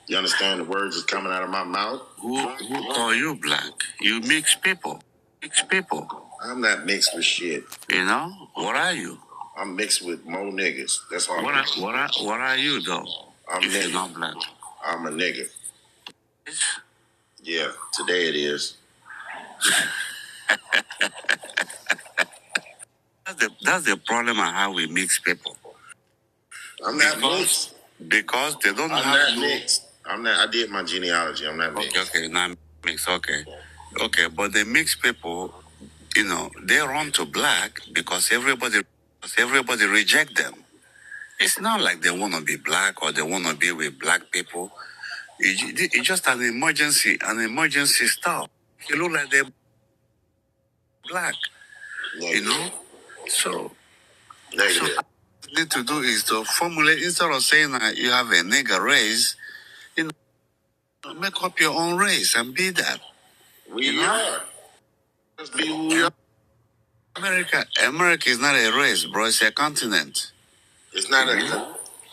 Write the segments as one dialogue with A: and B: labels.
A: You understand the words that's coming out of my mouth?
B: Who call you black? You mix people. Mix people.
A: I'm not mixed with shit.
B: You know? What are you?
A: I'm mixed with more niggas. That's all.
B: What are you though?
A: I'm
B: if
A: nigga.
B: You're not black.
A: I'm a nigga. Yeah, today it is.
B: That's the problem I have with mixed people.
A: I'm not mixed.
B: Because they don't
A: I'm
B: have
A: not mixed. I'm not. I did my genealogy. I'm not mixed.
B: Okay, not mixed. Okay, but the mixed people, you know, they run to black because everybody reject them. It's not like they want to be black or they want to be with black people. It's just an emergency stuff. You look like they're black, you know. So what you need to do is to formulate, instead of saying that you have a nigger race, you know, make up your own race and be that.
A: We are. Let's be who we are.
B: America is not a race, bro. It's a continent.
A: It's not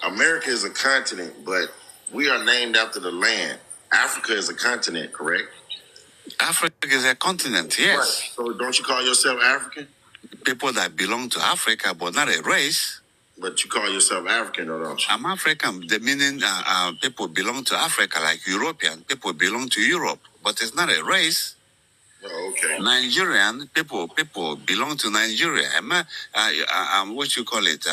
A: America is a continent, but we are named after the land. Africa is a continent, correct?
B: Africa is a continent, yes.
A: Right. So don't you call yourself African?
B: People that belong to Africa, but not a race.
A: But you call yourself African, or don't you?
B: I'm African. The meaning people belong to Africa, like European. People belong to Europe, but it's not a race.
A: Oh, okay.
B: Nigerian people belong to Nigeria. What you call it?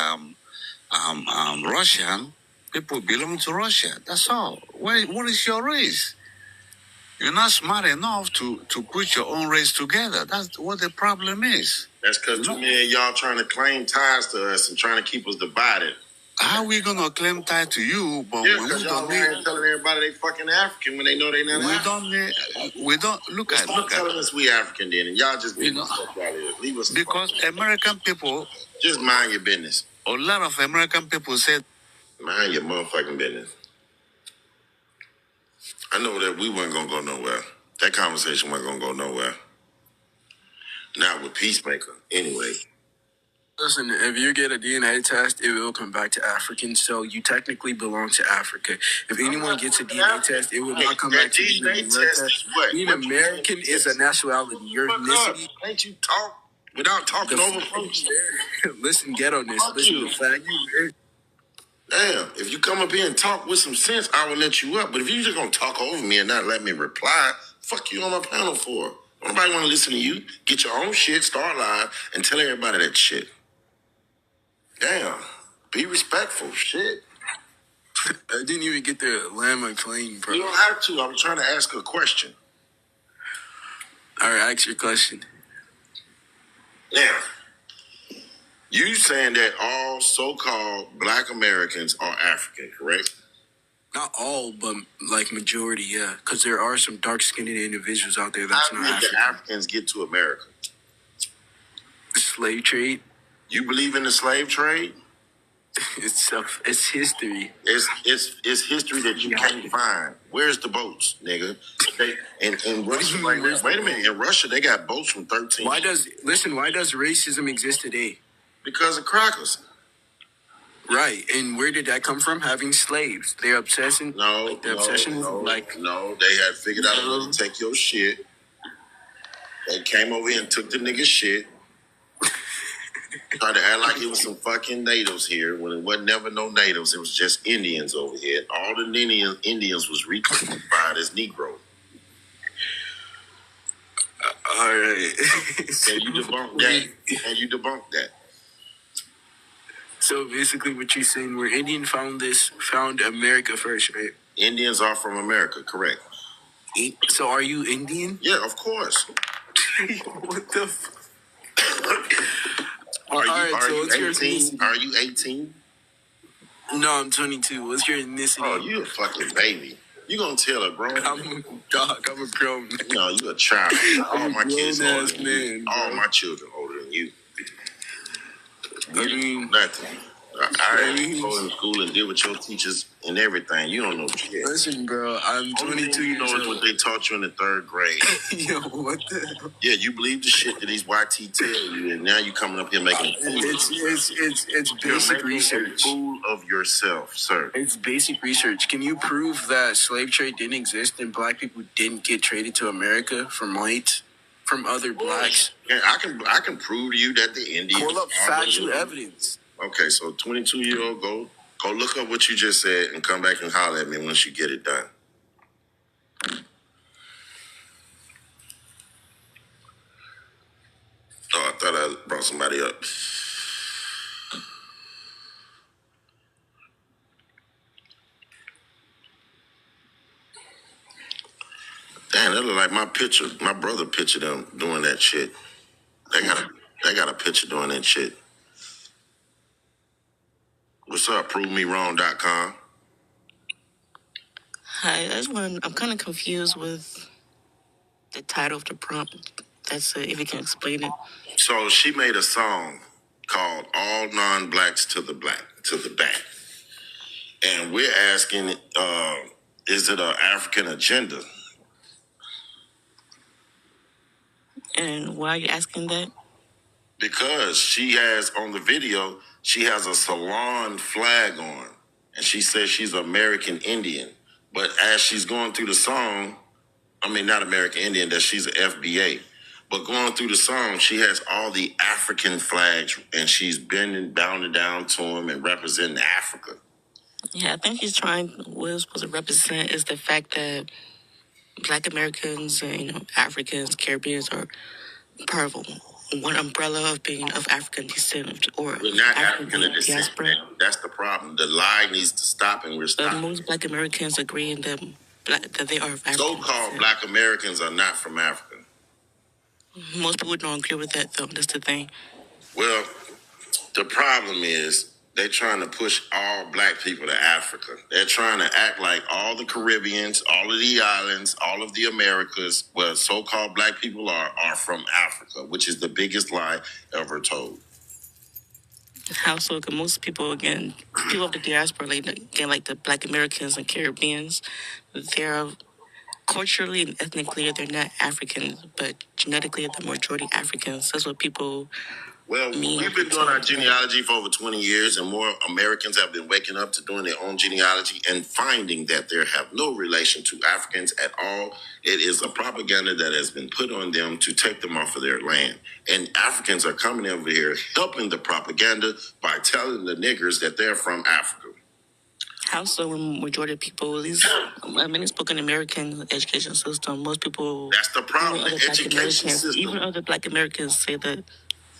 B: Russian people belong to Russia. That's all. What is your race? You're not smart enough to put your own race together. That's what the problem is.
A: That's because too many of y'all trying to claim ties to us and trying to keep us divided.
B: How are we gonna claim tie to you? But
A: when we don't need telling everybody they fucking African when they know they not African.
B: We don't look at
A: telling us we African then, and y'all just leave us leave us.
B: Because American people
A: just mind your business.
B: A lot of American people said,
A: mind your motherfucking business. I know that we weren't gonna go nowhere. That conversation wasn't gonna go nowhere. Not with Peacemaker, anyway.
C: Listen, if you get a DNA test, it will come back to African, so you technically belong to Africa. If anyone gets a DNA test, it will not come back to you. Being American is a nationality. Your ethnicity.
A: Can't you talk without talking over folks?
C: Listen, get on this. Listen, the fact
A: damn, if you come up here and talk with some sense, I will let you up. But if you're just gonna talk over me and not let me reply, fuck you on my panel for? Nobody want to listen to you. Get your own shit, start live, and tell everybody that shit. Damn. Be respectful. Shit.
C: I didn't even get to land my plane, bro.
A: You don't have to. I'm trying to ask a question.
C: All right, ask your question.
A: Now, you saying that all so-called black Americans are African, correct?
C: Not all, but like majority, yeah. Because there are some dark-skinned individuals out there that's not African. How did the
A: Africans get to America?
C: The slave trade. You
A: believe in the slave trade?
C: It's history.
A: It's history that you can't find. Where's the boats, nigga? In Russia, wait a minute. In Russia, they got boats from 13.
C: Why does racism exist today?
A: Because of crackers.
C: Right, and where did that come from? Having slaves. Their obsession.
A: No, they had figured out a way to take your shit. They came over here and took the nigga shit. Tried to act like it was some fucking natives here when it wasn't never no natives. It was just Indians over here. All the Indians was reclassified as Negro.
C: All right.
A: Can you debunk that?
C: So basically what you're saying, where Indian found America first, right?
A: Indians are from America, correct.
C: So are you Indian?
A: Yeah, of course.
C: What the
A: Are you 18?
C: No, I'm 22. What's your ethnicity?
A: Oh, you a fucking baby. You gonna tell a grown man?
C: I'm a dog. I'm a grown man.
A: No, you a child. All my kids older than you. All my children older than you.
C: I mean,
A: nothing. I go in school and deal with your teachers and everything. You don't know shit.
C: Listen, bro, I'm 22
A: You know
C: years
A: is
C: old.
A: what they taught you in the 3rd grade.
C: Yo, what the hell?
A: Yeah, you believe the shit that these YT tell you, and now you coming up here making
C: It's basic research.
A: a fool of yourself, sir.
C: It's basic research. Can you prove that slave trade didn't exist and black people didn't get traded to America from whites, from other blacks?
A: Yeah, I can prove to you that the Indians.
C: Pull up factual evidence.
A: Okay, so 22-year-old, go look up what you just said and come back and holler at me once you get it done. Oh, I thought I brought somebody up. Damn, that look like my picture. My brother picture them doing that shit. They got a picture doing that shit. What's up, ProveMeWrong.com?
D: Hi, I'm kind of confused with the title of the prompt. That's if you can explain it.
A: So she made a song called "All Non-Blacks to the Back," and we're asking, is it an African agenda?
D: And why are you asking that?
A: Because she has on the video, she has a Salon flag on, and she says she's American Indian. But as she's going through the song, I mean, not American Indian, that she's an FBA. But going through the song, she has all the African flags, and she's bowing down to them and representing Africa.
D: Yeah, I think what it's supposed to represent is the fact that Black Americans and, Africans, Caribbeans are part of one umbrella of being of African descent or
A: We're not African
D: diaspora.
A: descent. That's the problem. The lie needs to stop, and we're
D: But
A: stopping.
D: most Black Americans agree that they are of African
A: So-called
D: descent.
A: Black Americans are not from Africa.
D: Most people don't agree with that, though. That's the thing.
A: Well, the problem is they're trying to push all Black people to Africa. They're trying to act like all the Caribbeans, all of the islands, all of the Americas, where so-called Black people are from Africa, which is the biggest lie ever told.
D: How so? Because most people, people of the diaspora, like the Black Americans and Caribbeans, they're culturally and ethnically they're not Africans, but genetically they're majority Africans. That's what people.
A: Well, we've been doing our genealogy for over 20 years, and more Americans have been waking up to doing their own genealogy and finding that they have no relation to Africans at all. It is a propaganda that has been put on them to take them off of their land. And Africans are coming over here helping the propaganda by telling the niggers that they're from Africa.
D: How so? When majority of people, at least many spoken American education system, most people.
A: That's the problem. The education system.
D: Even other Black Americans say that.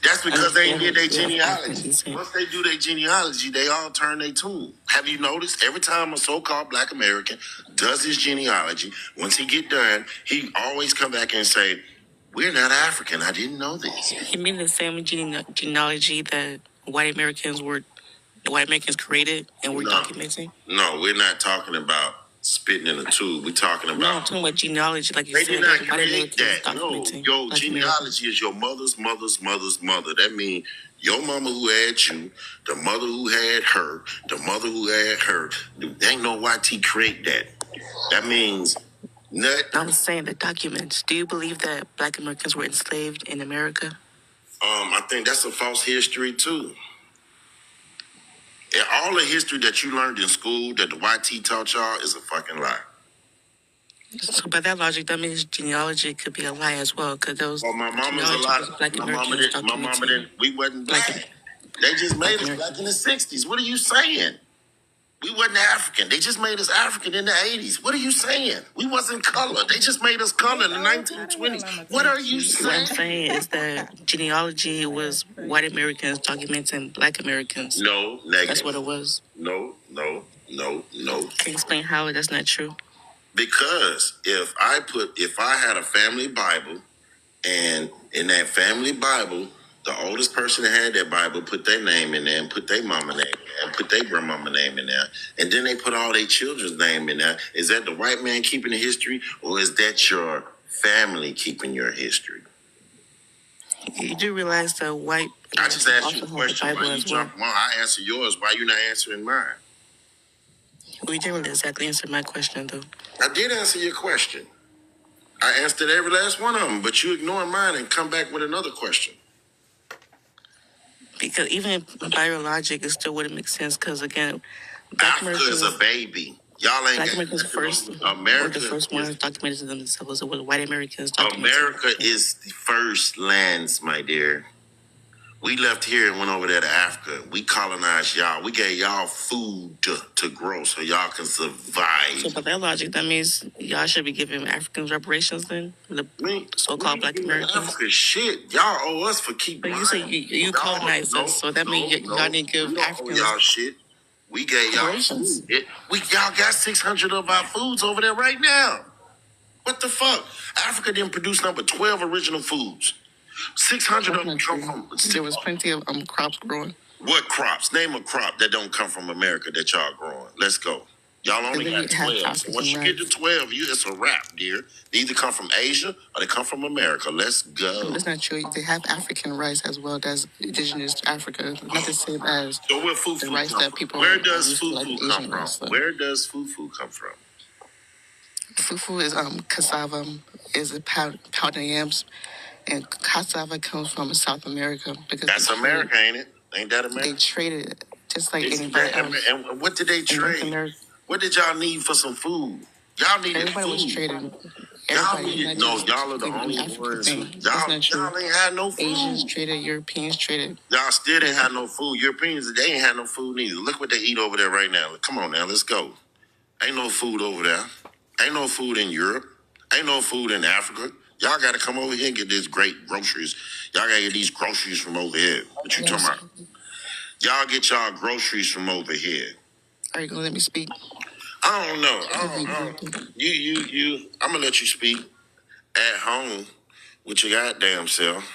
A: That's because they ain't did their genealogy. Once they do their genealogy, they all turn their tune. Have you noticed? Every time a so-called Black American does his genealogy, once he get done, he always come back and say, "We're not African. I didn't know this."
D: You mean the same genealogy that white Americans created and were documenting?
A: No, we're not talking about spitting in a tube. We're talking about.
D: No, I'm talking about genealogy, like you
A: they
D: said.
A: They did not create that. No, your genealogy is your mother's mother's mother's mother. That means your mama who had you, the mother who had her, the mother who had her. There ain't no YT create that. That means nothing.
D: I'm saying the documents. Do you believe that Black Americans were enslaved in America?
A: I think that's a false history too. And all the history that you learned in school that the YT taught y'all is a fucking lie.
D: So by that logic, that means genealogy could be a lie as well. Because those.
A: Well, my mama's a lie. My mama didn't. We wasn't black. They just made us black in the 60s. What are you saying? We wasn't African. They just made us African in the 80s. What are you saying? We wasn't colored. They just made us colored in the 1920s. What are you saying?
D: What I'm saying is that genealogy was white Americans documenting Black Americans.
A: No, negative.
D: That's what it was.
A: No. Can
D: you explain how that's not true?
A: Because if I had a family Bible, and in that family Bible, the oldest person that had that Bible put their name in there and put their mama name in there and put their grandmama name in there. And then they put all their children's name in there. Is that the white man keeping the history, or is that your family keeping your history?
D: You do realize that white...
A: I just asked you a question. Why you jump? Well, I answer yours. Why you not answering mine?
D: We didn't exactly answer my question though.
A: I did answer your question. I answered every last one of them, but you ignore mine and come back with another question.
D: Because even by your logic, it still wouldn't make sense. Because again, Black
A: Africa is
D: Americans,
A: a baby. Y'all ain't
D: Black
A: got
D: Americans
A: nothing
D: first,
A: on
D: were
A: America.
D: the first ones documented themselves. It was white Americans documented.
A: America is the first lands, my dear. We left here and went over there to Africa. We colonized y'all. We gave y'all food to grow so y'all can survive.
D: So by that logic, that means y'all should be giving Africans reparations then? The so-called Black Americans?
A: Africa shit. Y'all owe us for keeping.
D: But you say you colonized us, so that means y'all didn't give Africans
A: y'all shit. We gave y'all food. Y'all got 600 of our foods over there right now. What the fuck? Africa didn't produce number 12 original foods. 600 of them come from.
D: There was plenty of crops growing.
A: What crops? Name a crop that don't come from America that y'all growing. Let's go. Y'all only got 12. So once you get to 12, it's a wrap, dear. They either come from Asia or they come from America. Let's go.
D: That's not true. They have African rice as well as indigenous to Africa. Not the same as
A: so where fufu
D: the rice
A: come
D: that
A: from?
D: people.
A: Where does fufu
D: like
A: come from?
D: Rice, so.
A: Where does fufu come from?
D: Fufu is cassava, is a powdered yams, and cassava comes from South America because
A: that's America, ain't it? Ain't that America?
D: They traded it just like anybody else.
A: And what did they trade? What did y'all need for some food? Y'all needed
D: everybody
A: food.
D: Was trading.
A: Y'all needed y'all are the only ones. Y'all ain't had no food.
D: Asians traded, Europeans traded.
A: Y'all still didn't have no food. Europeans, they ain't had no food neither. Look what they eat over there right now. Come on now, let's go. Ain't no food over there. Ain't no food in Europe. Ain't no food in Africa. Y'all got to come over here and get these great groceries. Y'all got to get these groceries from over here. What you talking about? Y'all get y'all groceries from over here.
D: Are you gonna let me speak?
A: I don't know. I'm gonna let you speak at home with your goddamn self.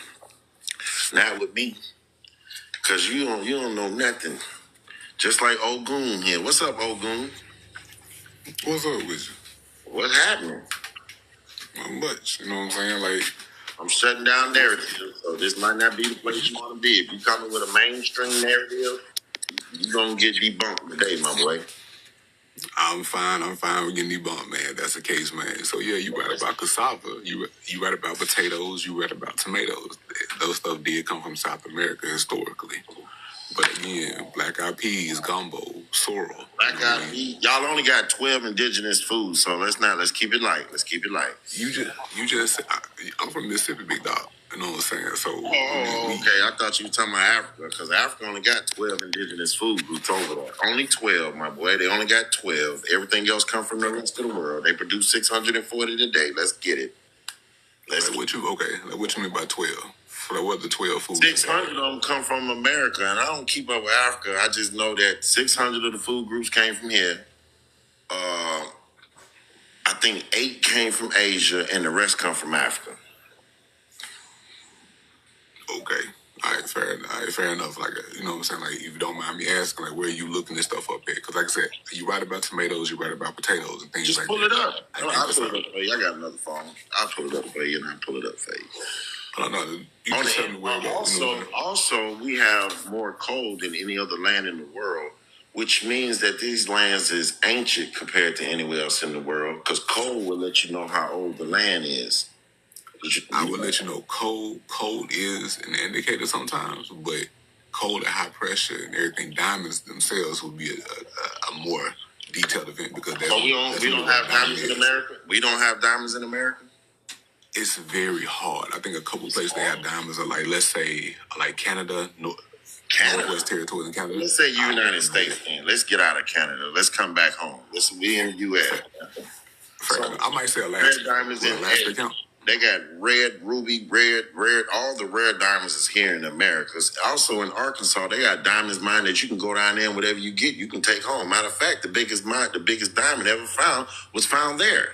A: Not with me, cause you don't know nothing. Just like Ogun here. What's up, Ogun?
E: What's up with you?
A: What's happening?
E: Not much. You know what I'm saying? Like,
A: I'm shutting down narrative, so this might not be the place you want to be. If you coming with a mainstream narrative, you gonna get debunked today, my boy.
E: I'm fine with getting debunked, man. That's the case, man. So yeah, you right about cassava. You right about potatoes. You right about tomatoes. Those stuff did come from South America historically. But again, black eyed peas, gumbo, sorrel.
A: Black eyed peas. Y'all only got 12 indigenous foods, so let's keep it light. Let's keep it light.
E: I'm from Mississippi, big dog. You know what I'm saying? So.
A: Okay. I thought you were talking about Africa, because Africa only got 12 indigenous food groups over there. Only 12, my boy. They only got 12. Everything else come from the rest of the world. They produce 640 today. Let's get it.
E: What you mean by 12? Like what the 12 foods?
A: 600 of them come from America, and I don't keep up with Africa. I just know that 600 of the food groups came from here. I think 8 came from Asia, and the rest come from Africa.
E: Okay. All right, fair enough. Like, you know what I'm saying? Like, if you don't mind me asking, like, where are you looking this stuff up at? Because, like I said, you write about tomatoes, you write about potatoes and things
A: just
E: like
A: that.
E: Just
A: pull it up. I'll pull it up for you. I got another phone. I'll pull it up for you, and I'll pull it up for you.
E: I don't know. You just tell me where
A: also, we have more coal than any other land in the world, which means that these lands is ancient compared to anywhere else in the world, because coal will let you know how old the land is.
E: I will let you know coal is an indicator sometimes, but coal at high pressure and everything, diamonds themselves would be a more detailed event because that's.
A: But we don't have diamonds in America. We don't have diamonds in America.
E: It's very hard. I think a couple places they have diamonds are like, let's say, like Canada, Northwest Territories in Canada.
A: Let's say United States. Then let's get out of Canada. Let's come back home. We in the U.S.
E: I might say Alaska.
A: Red diamonds in
E: Alaska count.
A: They got red, ruby, red. All the rare diamonds is here in America. Also in Arkansas, they got diamonds mined that you can go down there and whatever you get, you can take home. Matter of fact, the biggest diamond ever found was found there.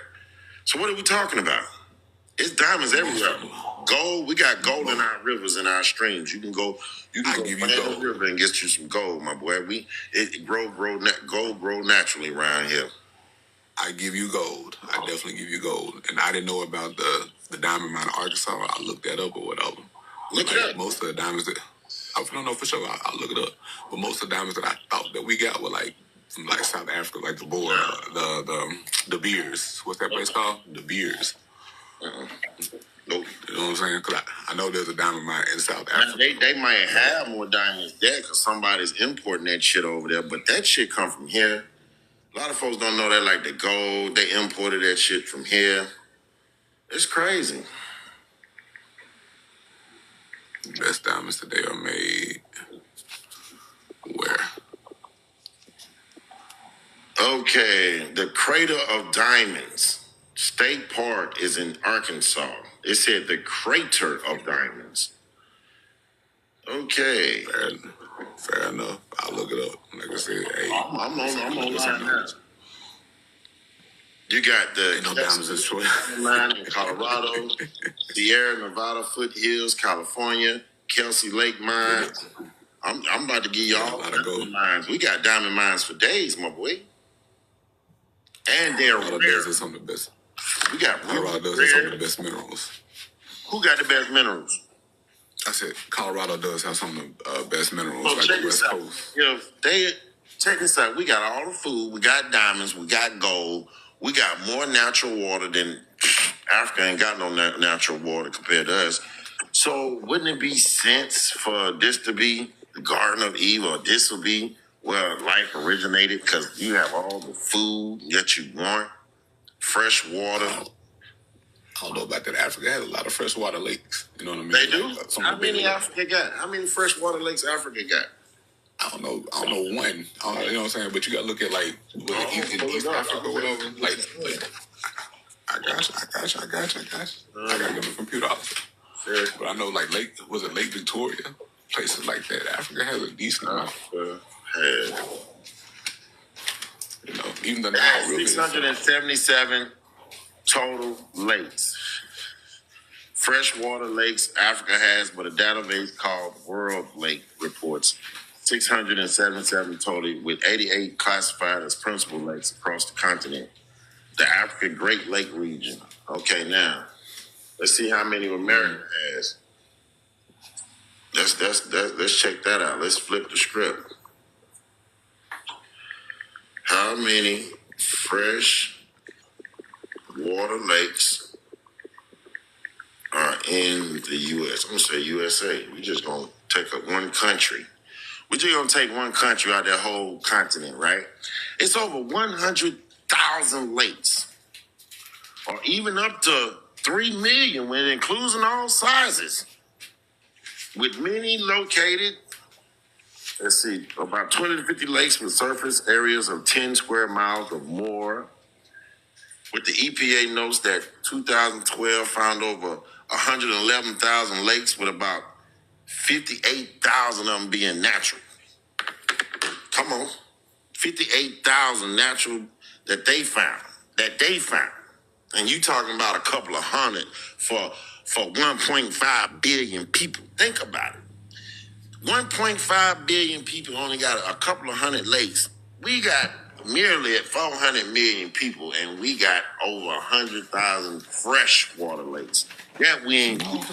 A: So what are we talking about? It's diamonds everywhere. Gold, we got gold in our rivers and our streams. You can go find a river and get you some gold, my boy. Gold grow naturally around here.
E: I give you gold. I definitely give you gold. And I didn't know about the diamond mine in Arkansas. I looked that up or whatever.
A: Look it up.
E: Most of the diamonds that I don't know for sure. I'll look it up. But most of the diamonds that I thought that we got were like from like South Africa, like the boy, the Beers. What's that place called? The Beers.
A: Nope.
E: You know what I'm saying? Because I know there's a diamond mine in South Africa.
A: They might have more diamonds there because somebody's importing that shit over there, but that shit come from here. A lot of folks don't know that, like the gold, they imported that shit from here. It's crazy.
E: Best diamonds today are made where?
A: Okay, the Crater of Diamonds. State Park is in Arkansas. It said the Crater of Diamonds. Okay.
E: Fair enough. I'll look it up. Like I said, hey,
A: I'm online now. You got the
E: no diamonds in Detroit.
A: Line in Colorado, Sierra Nevada foothills, California, Kelsey Lake Mine. I'm about to give y'all diamond mines. We got diamond mines for days, my boy. And they're rare.
E: Does some of the best.
A: We got
E: Colorado does some of the best minerals.
A: Who got the best minerals?
E: I said Colorado does have some of the best minerals,
A: So
E: like
A: check
E: the
A: this
E: West
A: out.
E: Coast.
A: Check this out. We got all the food. We got diamonds. We got gold. We got more natural water than Africa ain't got no natural water compared to us. So wouldn't it be sense for this to be the Garden of Eve, or this will be where life originated because you have all the food that you want, fresh water.
E: I don't know about that. Africa has a lot of freshwater lakes. You know what I mean?
A: They do?
E: Like,
A: How many Africa got? How many freshwater lakes Africa got?
E: I don't know one. You know what I'm saying? But you gotta look at like in East Africa or whatever. Like I got you. I gotta get my computer out. But I know like Lake Victoria, places like that. Africa has a decent amount. You know, even the Nile River.
A: 677 total lakes. Freshwater lakes Africa has, but a database called World Lake reports 677 total, with 88 classified as principal lakes across the continent. The African Great Lake region. Okay, now let's see how many America has. Let's check that out. Let's flip the script. How many fresh water lakes are in the U.S.? I'm going to say USA. We're just going to take up one country. We're just going to take one country out of that whole continent, right? It's over 100,000 lakes, or even up to 3 million when it includes in all sizes, with many located, let's see, about 20 to 50 lakes with surface areas of 10 square miles or more. With the EPA notes that 2012 found over 111,000 lakes, with about 58,000 of them being natural. Come on. 58,000 natural that they found. And you talking about a couple of hundred for 1.5 billion people. Think about it. 1.5 billion people only got a couple of hundred lakes. We got merely at 400 million people, and we got over 100,000 freshwater lakes. That we ain't
E: Think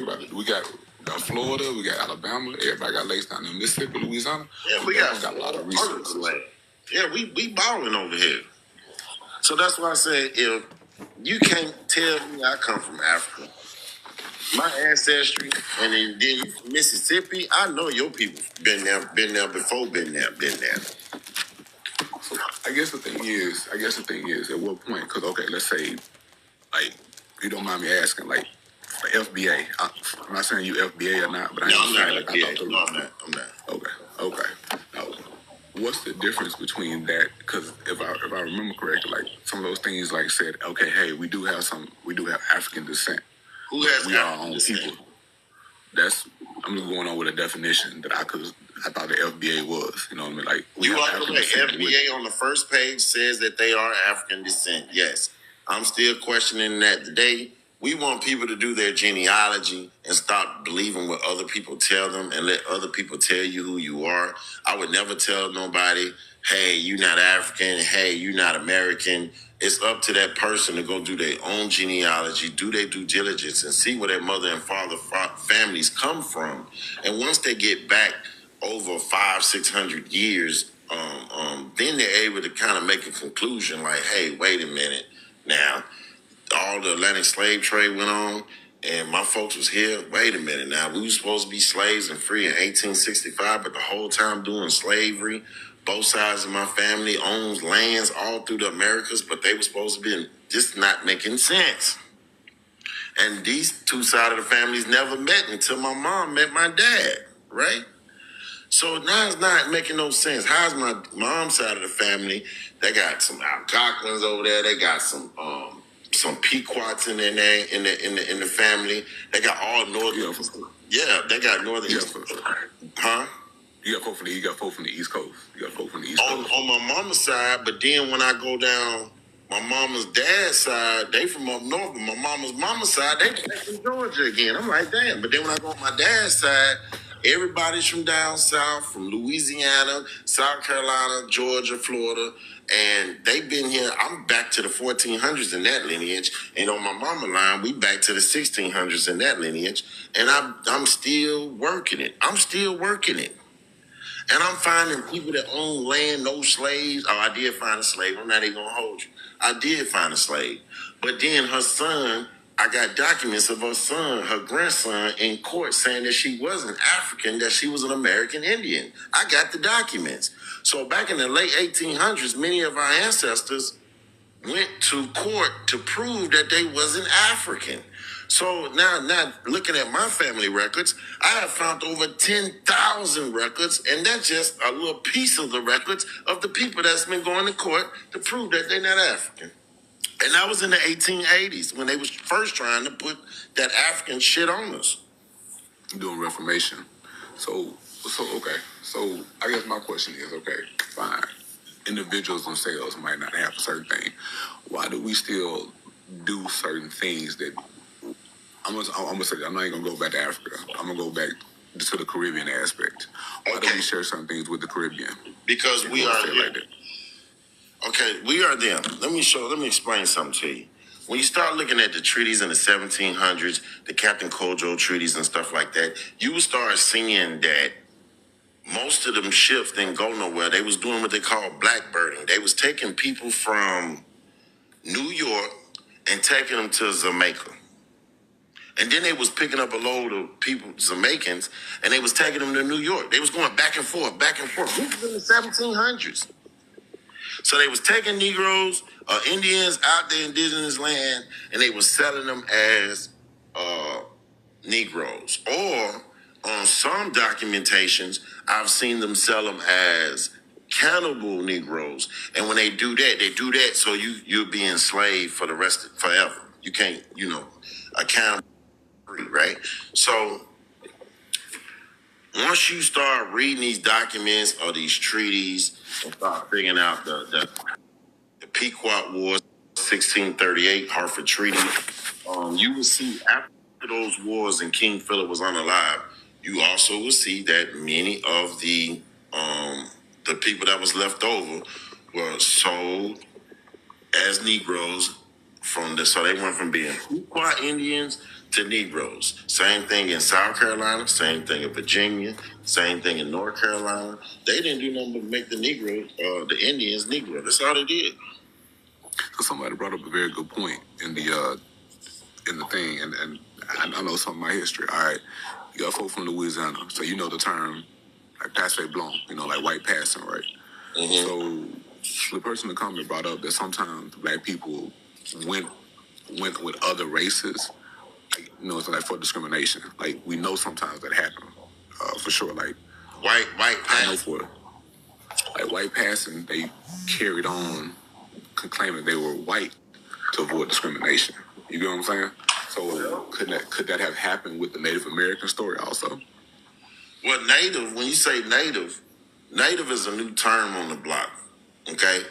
E: about it. We got Florida, we got Alabama, everybody got lakes down in Mississippi, Louisiana.
A: Yeah, we got
E: a lot of resources.
A: Yeah, we balling over here. So that's why I said, if you can't tell me I come from Africa, my ancestry, and then you from Mississippi, I know your people been there before, been there.
E: So I guess the thing is, at what point? Because okay, let's say, like, you don't mind me asking, like, for FBA. I'm not saying you FBA or not, but I'm not. I'm not. Okay. Now, what's the difference between that? Because if I remember correctly, like some of those things, like said, okay, hey, we do have African descent.
A: Who has
E: we are our own people. I'm just going on with a definition that I thought the FBA was. You know what I mean? Like,
A: you are correct. FBA on the first page says that they are African descent. Yes, I'm still questioning that today. We want people to do their genealogy and stop believing what other people tell them and let other people tell you who you are. I would never tell nobody, hey, you're not African. Hey, you're not American. It's up to that person to go do their own genealogy, do their due diligence, and see where their mother and father families come from. And once they get back over 500-600 years, then they're able to kind of make a conclusion like, hey, wait a minute. Now, all the Atlantic slave trade went on, and my folks was here. Wait a minute now. We were supposed to be slaves and free in 1865, but the whole time doing slavery. Both sides of my family owns lands all through the Americas, but they were supposed to be just not making sense. And these two sides of the families never met until my mom met my dad, right? So now it's not making no sense. How's my mom's side of the family? They got some Algonquins over there. They got some Pequots in their name in the family. They got all northern. Yeah, they got northern. Huh?
E: You got folk from the East Coast. You got folk from the East Coast.
A: On my mama's side, but then when I go down my mama's dad's side, they from up north, but my mama's side, they from Georgia again. I'm like, damn. But then when I go on my dad's side, everybody's from down south, from Louisiana, South Carolina, Georgia, Florida, and they've been here. I'm back to the 1400s in that lineage, and on my mama line, we back to the 1600s in that lineage, and I'm still working it. And I'm finding people that own land, no slaves. Oh, I did find a slave. I'm not even going to hold you. I did find a slave. But then her son, I got documents of her son, her grandson, in court saying that she wasn't African, that she was an American Indian. I got the documents. So back in the late 1800s, many of our ancestors went to court to prove that they wasn't African. So now looking at my family records, I have found over 10,000 records, and that's just a little piece of the records of the people that's been going to court to prove that they're not African. And that was in the 1880s when they was first trying to put that African shit on us.
E: Doing reformation. So okay. So I guess my question is, okay, fine. Individuals themselves might not have a certain thing. Why do we still do certain things that I'm gonna say I'm not even gonna go back to Africa. I'm gonna go back to the Caribbean aspect. Why do we share certain things with the Caribbean?
A: Because we are them. Okay, we are them. Let me explain something to you. When you start looking at the treaties in the 1700s, the Captain Kojo treaties and stuff like that, you will start seeing that most of them ships didn't go nowhere. They was doing what they call blackbirding. They was taking people from New York and taking them to Jamaica. And then they was picking up a load of people, Jamaicans, and they was taking them to New York. They was going back and forth. This was in the 1700s. So they was taking Negroes, Indians out there in indigenous land, and they was selling them as Negroes. Or on some documentations, I've seen them sell them as cannibal Negroes. And when they do that so you'll be enslaved for the rest of forever. You can't, a cannibal. Right? So once you start reading these documents or these treaties and start figuring out the Pequot Wars, 1638 Hartford Treaty, you will see after those wars and King Philip was unalive, you also will see that many of the people that was left over were sold as Negroes so they went from being Pequot Indians to Negroes. Same thing in South Carolina, same thing in Virginia, same thing in North Carolina. They didn't do nothing but make the Negroes, the Indians, Negro. That's all they did.
E: So somebody brought up a very good point in the thing, and I know some of my history. All right, you got folk from Louisiana, so you know the term like passe blanc, like white passing, right? Mm-hmm. So the person in the comment brought up that sometimes black people went with other races. It's like for discrimination. Like we know sometimes that happened, for sure. Like
A: white passing.
E: I know for like white passing, they carried on claiming they were white to avoid discrimination. You get what I'm saying? So could that have happened with the Native American story also?
A: Well, Native. When you say Native is a new term on the block. Okay,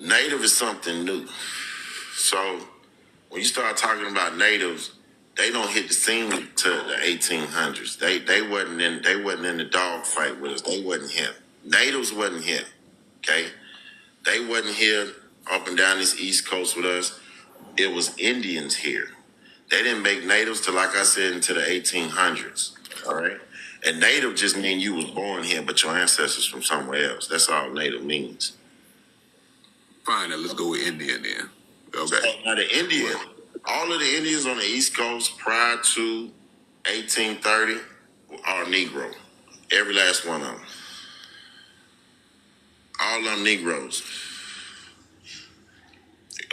A: Native is something new. So when you start talking about natives, they don't hit the scene to the 1800s. They wasn't in the dog fight with us. They wasn't here. Natives wasn't here. Okay, they wasn't here up and down this East Coast with us. It was Indians here. They didn't make natives till, like I said, into the 1800s. All right, And native just mean you was born here, but your ancestors from somewhere else. That's all native means.
E: Fine, now let's go with Indian then. Okay.
A: So now the Indian, all of the Indians on the East Coast prior to 1830 are Negro. Every last one of them. All of them Negroes.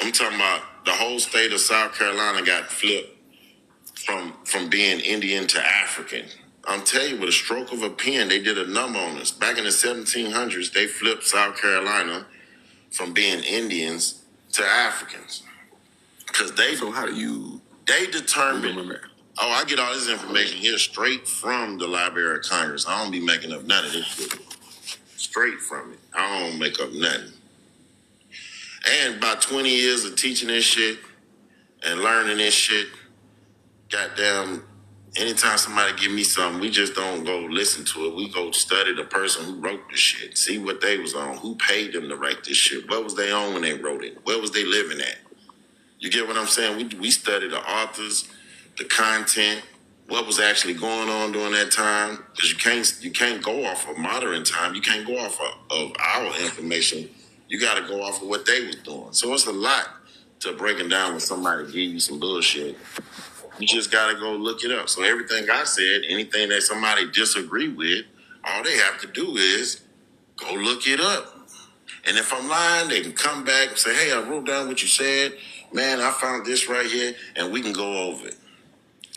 A: I'm talking about the whole state of South Carolina got flipped from being Indian to African. I'm telling you, with a stroke of a pen, they did a number on us. Back in the 1700s, they flipped South Carolina from being Indians to Africans. Because
E: So how do you
A: they determined.
E: remember?
A: Oh, I get all this information here straight from the Library of Congress. I don't be making up none of this shit. Straight from it. I don't make up nothing. And about 20 years of teaching this shit and learning this shit, goddamn, anytime somebody give me something, we just don't go listen to it. We go study the person who wrote the shit, see what they was on, who paid them to write this shit, what was they on when they wrote it, where was they living at. You get what I'm saying? We study the authors, the content, what was actually going on during that time, because you can't go off of modern time. You can't go off of our information. You got to go off of what they was doing. So it's a lot to breaking down when somebody give you some bullshit. You just got to go look it up. So everything I said, anything that somebody disagree with, all they have to do is go look it up. And if I'm lying, they can come back and say, hey, I wrote down what you said. Man, I found this right here, and we can go over it.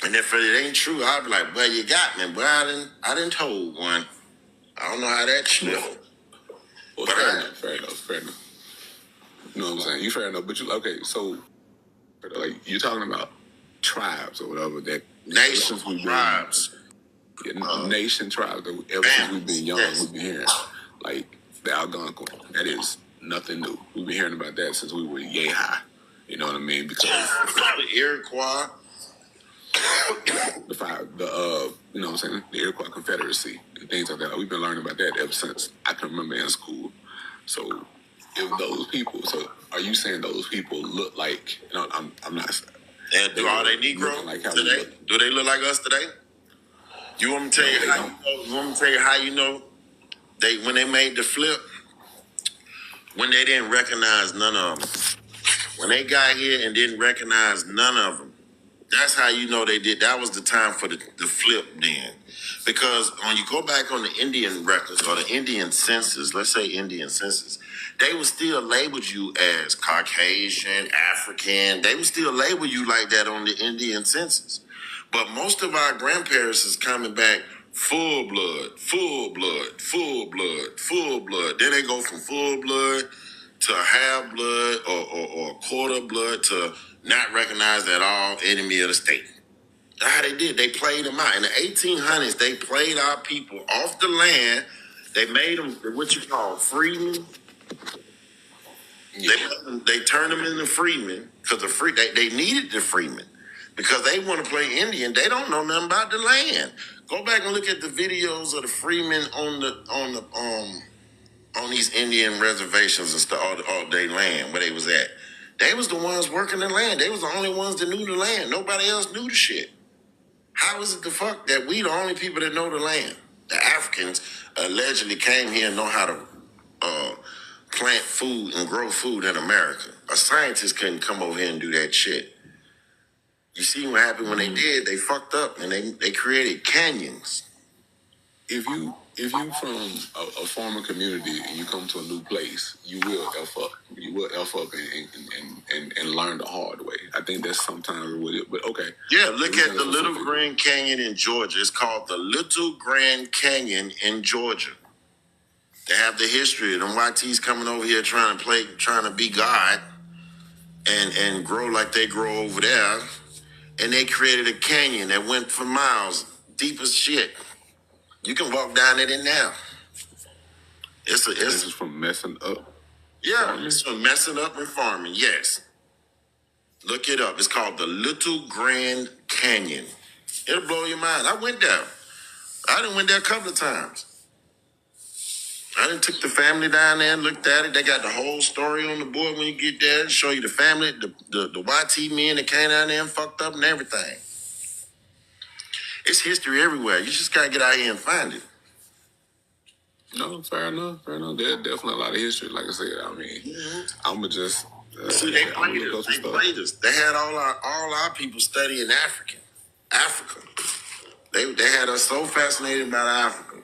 A: And if it ain't true, I'll be like, well, you got me, but I didn't told one. I don't know how that shit.
E: Well,
A: But
E: fair enough. You know what I'm saying? You fair enough, but you okay? So, like, you're talking about tribes or whatever that
A: Nations, tribes.
E: Nation tribes. That ever since we've been young, we've been hearing like the Algonquin. That is nothing new. We've been hearing about that since we were yay high. You know what I mean? Because
A: the Iroquois,
E: you know what I'm saying? The Iroquois Confederacy and things like that. We've been learning about that ever since I can remember in school. So, if those people, are you saying those people look like? You know, I'm not.
A: And are they Negro
E: like how
A: today? Do they look like us today? You want me to tell you how you know? You want me to tell you how you know? When they made the flip, when they didn't recognize none of them. When they got here and didn't recognize none of them, that's how you know they did. That was the time for the flip then. Because when you go back on the Indian records or the Indian census, let's say Indian census, they would still label you as Caucasian, African. They would still label you like that on the Indian census. But most of our grandparents is coming back full blood, full blood, full blood, full blood. Then they go from full blood to half blood or quarter blood to not recognized at all, enemy of the state. That's how they did. They played them out. In the 1800s, they played our people off the land. They made them what you call freemen. Yeah. They turned them into freemen because they needed the freemen because they want to play Indian. They don't know nothing about the land. Go back and look at the videos of the freemen on these Indian reservations and stuff, all day land where they was at. They was the ones working the land. They was the only ones that knew the land. Nobody else knew the shit. How is it the fuck that we the only people that know the land? The Africans allegedly came here and know how to plant food and grow food in America. A scientist couldn't come over here and do that shit. You see what happened when they did? They fucked up and they created canyons.
E: If you from a farming community and you come to a new place, you will F up. You will F up and learn the hard way. I think that's sometimes what it, but okay.
A: Yeah, look at the Little Grand Canyon in Georgia. It's called the Little Grand Canyon in Georgia. They have the history of them YTs coming over here trying to be God and grow like they grow over there. And they created a canyon that went for miles, deep as shit. You can walk down it in now. This is
E: from messing up.
A: Yeah,
E: farming?
A: It's from messing up and farming. Yes, look it up. It's called the Little Grand Canyon. It'll blow your mind. I went there. I done went there a couple of times. I done took the family down there and looked at it. They got the whole story on the board when you get there. Show you the family, the YT men that came down there and fucked up and everything. It's history everywhere. You just gotta get out here and find it.
E: No, fair enough. There's definitely a lot of history. Like I said, I mean, I'ma just
A: See, they
E: I'ma
A: played
E: look up
A: us.
E: some
A: They
E: stuff.
A: played us. They had all our people studying Africa. They had us so fascinated about Africa.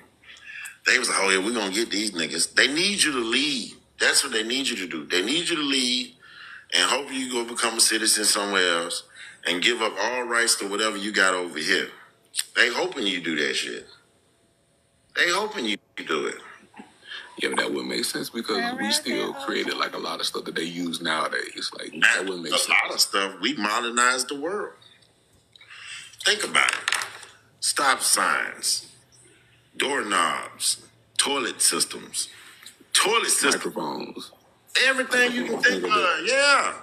A: They was like, oh yeah, we're gonna get these niggas. They need you to lead. That's what they need you to do. They need you to lead and hope you go become a citizen somewhere else and give up all rights to whatever you got over here. They hoping you do that shit. They hoping you do it.
E: Yeah, but that wouldn't make sense because we still created like a lot of stuff that they use nowadays. Like that wouldn't make sense.
A: A lot of stuff, we modernized the world. Think about it. Stop signs, doorknobs, toilet systems,
E: Microphones,
A: everything you can think of. Yeah.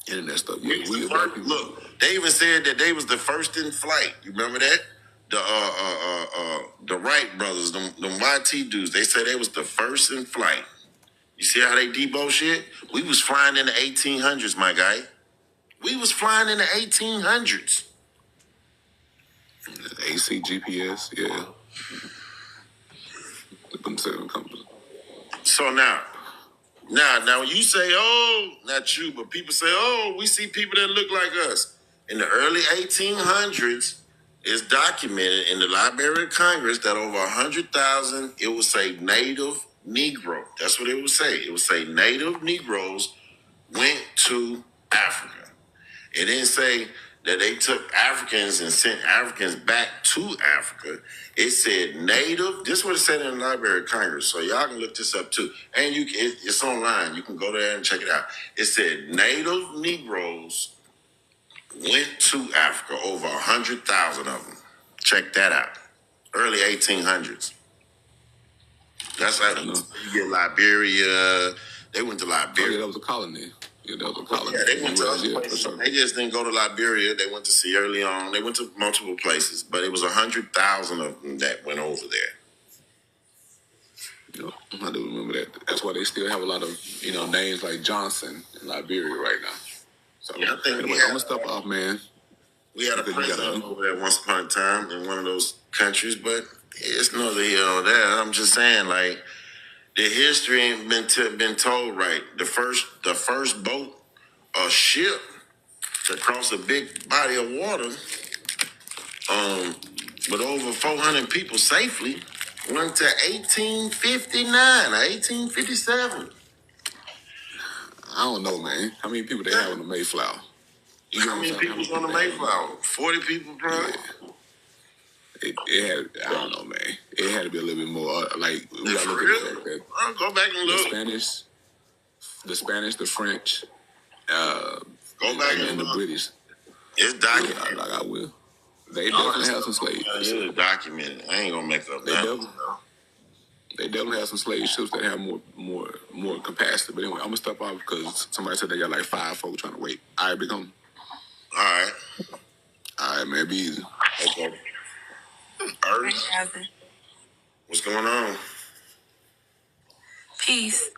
E: internet stuff.
A: We was the first, look, they even said that they was the first in flight. You remember that? The Wright brothers, them YT dudes, they said they was the first in flight. You see how they debo shit? We was flying in the 1800s, my guy. We was flying in the 1800s.
E: AC, GPS, yeah. Them seven companies.
A: So now when you say, oh, not you, but people say, oh, we see people that look like us. In the early 1800s, it's documented in the Library of Congress that over 100,000, it would say native Negro. That's what it would say. It would say native Negroes went to Africa. It didn't say that they took Africans and sent Africans back to Africa. It said native. This is what it said in the Library of Congress. So y'all can look this up too. And it's online. You can go there and check it out. It said native Negroes went to Africa, over 100,000 of them. Check that out. Early 1800s. That's how you get Liberia. They went to Liberia.
E: Oh, yeah, that was a colony. Yeah, that was a colony.
A: Yeah, they went to other places.
E: Sure.
A: They just didn't go to Liberia. They went to Sierra Leone. They went to multiple places, but it was 100,000 of them that went over there.
E: You know, I do remember that. That's why they still have a lot of names like Johnson in Liberia right now. So
A: Yeah, I think
E: anyway, I'm gonna step off, man.
A: We had a president over there once upon a time in one of those countries, but it's neither here nor there. I'm just saying, like, the history ain't been told right. The first boat or ship to cross a big body of water, with over 400 people safely, went to 1859 or 1857.
E: I don't know, man. How many people they have on the Mayflower?
A: How many people's on the Mayflower? 40 people, probably.
E: Yeah. It had, I don't know, man. It had to be a little bit more. Like we gotta look at the fact that
A: I'll go back and look.
E: the Spanish, the French,
A: Go back
E: and the British.
A: It's documented.
E: I will. They definitely have some slaves.
A: It's documented. I ain't gonna make up that.
E: They definitely have some slave ships that have more capacity. But anyway, I'm gonna step off because somebody said they got like 5 folks trying to wait. All right, become.
A: All
E: right, man. Be easy.
A: Okay. Earth, what's going on?
F: Peace.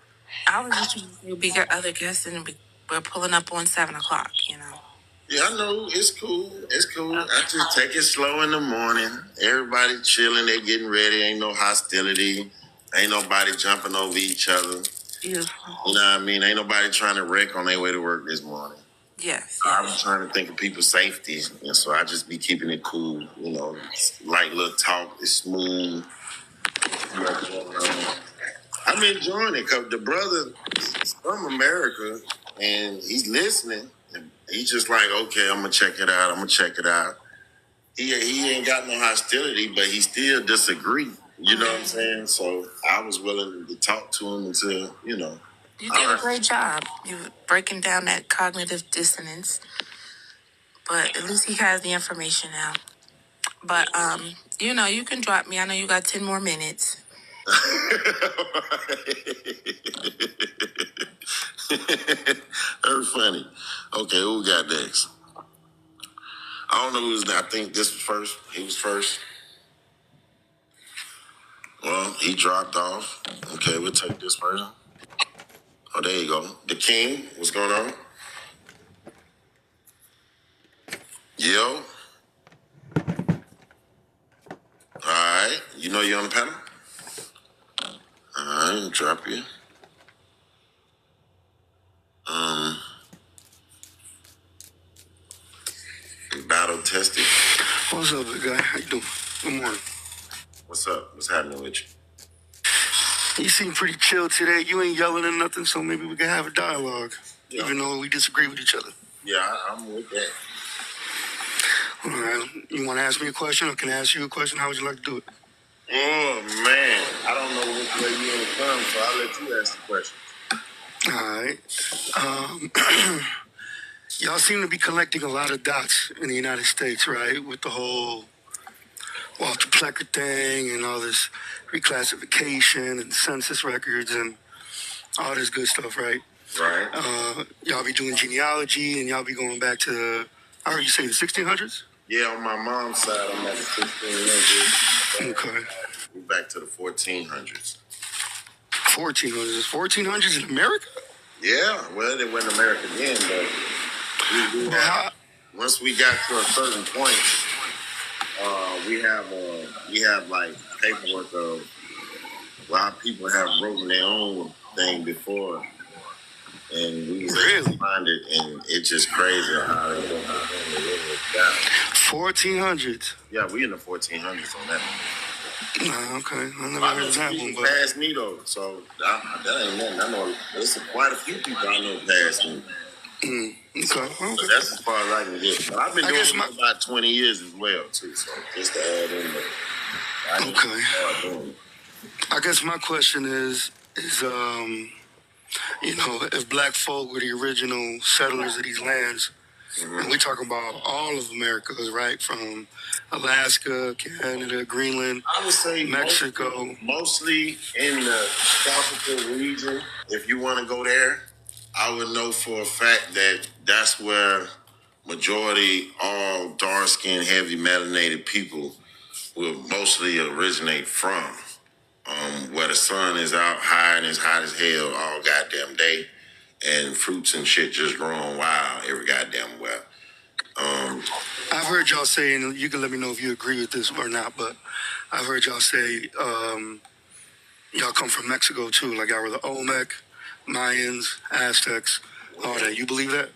F: I was just trying to say, be your other guest, and we're pulling up on 7 o'clock.
A: Yeah, I know. It's cool. It's cool. I just take it slow in the morning. Everybody chilling. They getting ready. Ain't no hostility. Ain't nobody jumping over each other.
F: Beautiful.
A: You know what I mean? Ain't nobody trying to wreck on their way to work this morning.
F: Yes.
A: I was trying to think of people's safety, and so I just be keeping it cool. Light little talk. It's smooth. I'm enjoying it because the brother is from America, and he's listening. And he's just like, okay, I'm gonna check it out. He ain't got no hostility, but he still disagree. You know what I'm saying? So I was willing to talk to him until,
F: You did a great job. You're breaking down that cognitive dissonance. But at least he has the information now. But, you can drop me. I know you got 10 more minutes.
A: Very funny. Okay, who we got next? I don't know who's next. I think this was first. He was first. Well, he dropped off. Okay, we'll take this person. Oh, there you go. The King, what's going on? Yo. You know you're on the panel? I didn't drop you. Battle tested.
G: What's up, big guy? How you doing? Good morning.
A: What's up? What's happening with you?
G: You seem pretty chill today. You ain't yelling or nothing, so maybe we can have a dialogue, even though we disagree with each other.
A: Yeah, I'm with that.
G: All right. You want to ask me a question, or can I ask you a question? How would you like to do it?
A: Oh, man. I don't know which way you want to come, so I'll let you ask the question.
G: All right. Y'all seem to be collecting a lot of dots in the United States, right? With the whole Walter Plecker thing and all this reclassification and census records and all this good stuff, right?
A: Right.
G: Y'all be doing genealogy and y'all be going back to the, I heard you say the 1600s?
A: Yeah, on my mom's side, I'm at the 1600s.
G: Okay.
A: We're back to the 1400s.
G: 1400s? Is 1400s in America?
A: Yeah, well, it wasn't America then, but once we got to a certain point, we have like paperwork of a lot of people have written their own thing before, and we was able to find it, and it's just crazy how it went down.
G: 1400s?
A: Yeah, we in the 1400s on that one.
G: Okay, I never heard of that one. But
A: past me though, so that ain't nothing. I know there's quite a few people I know past me.
G: Okay.
A: So that's as far as I can get. But I've been doing it for about 20 years as well too. So just to add in there.
G: Okay. I guess my question is you know, if black folk were the original settlers of these lands, and we talking about all of America, right? From Alaska, Canada, Greenland,
A: I would say
G: Mexico.
A: Mostly in the tropical region. If you want to go there, I would know for a fact that that's where majority all dark-skinned, heavy melanated people will mostly originate from. Where the sun is out high and it's hot as hell all goddamn day, and fruits and shit just growing wild every goddamn well.
G: I've heard y'all say, and you can let me know if you agree with this or not, but I've heard y'all say y'all come from Mexico too, like y'all were the Olmec, Mayans, Aztecs, all that. You believe that?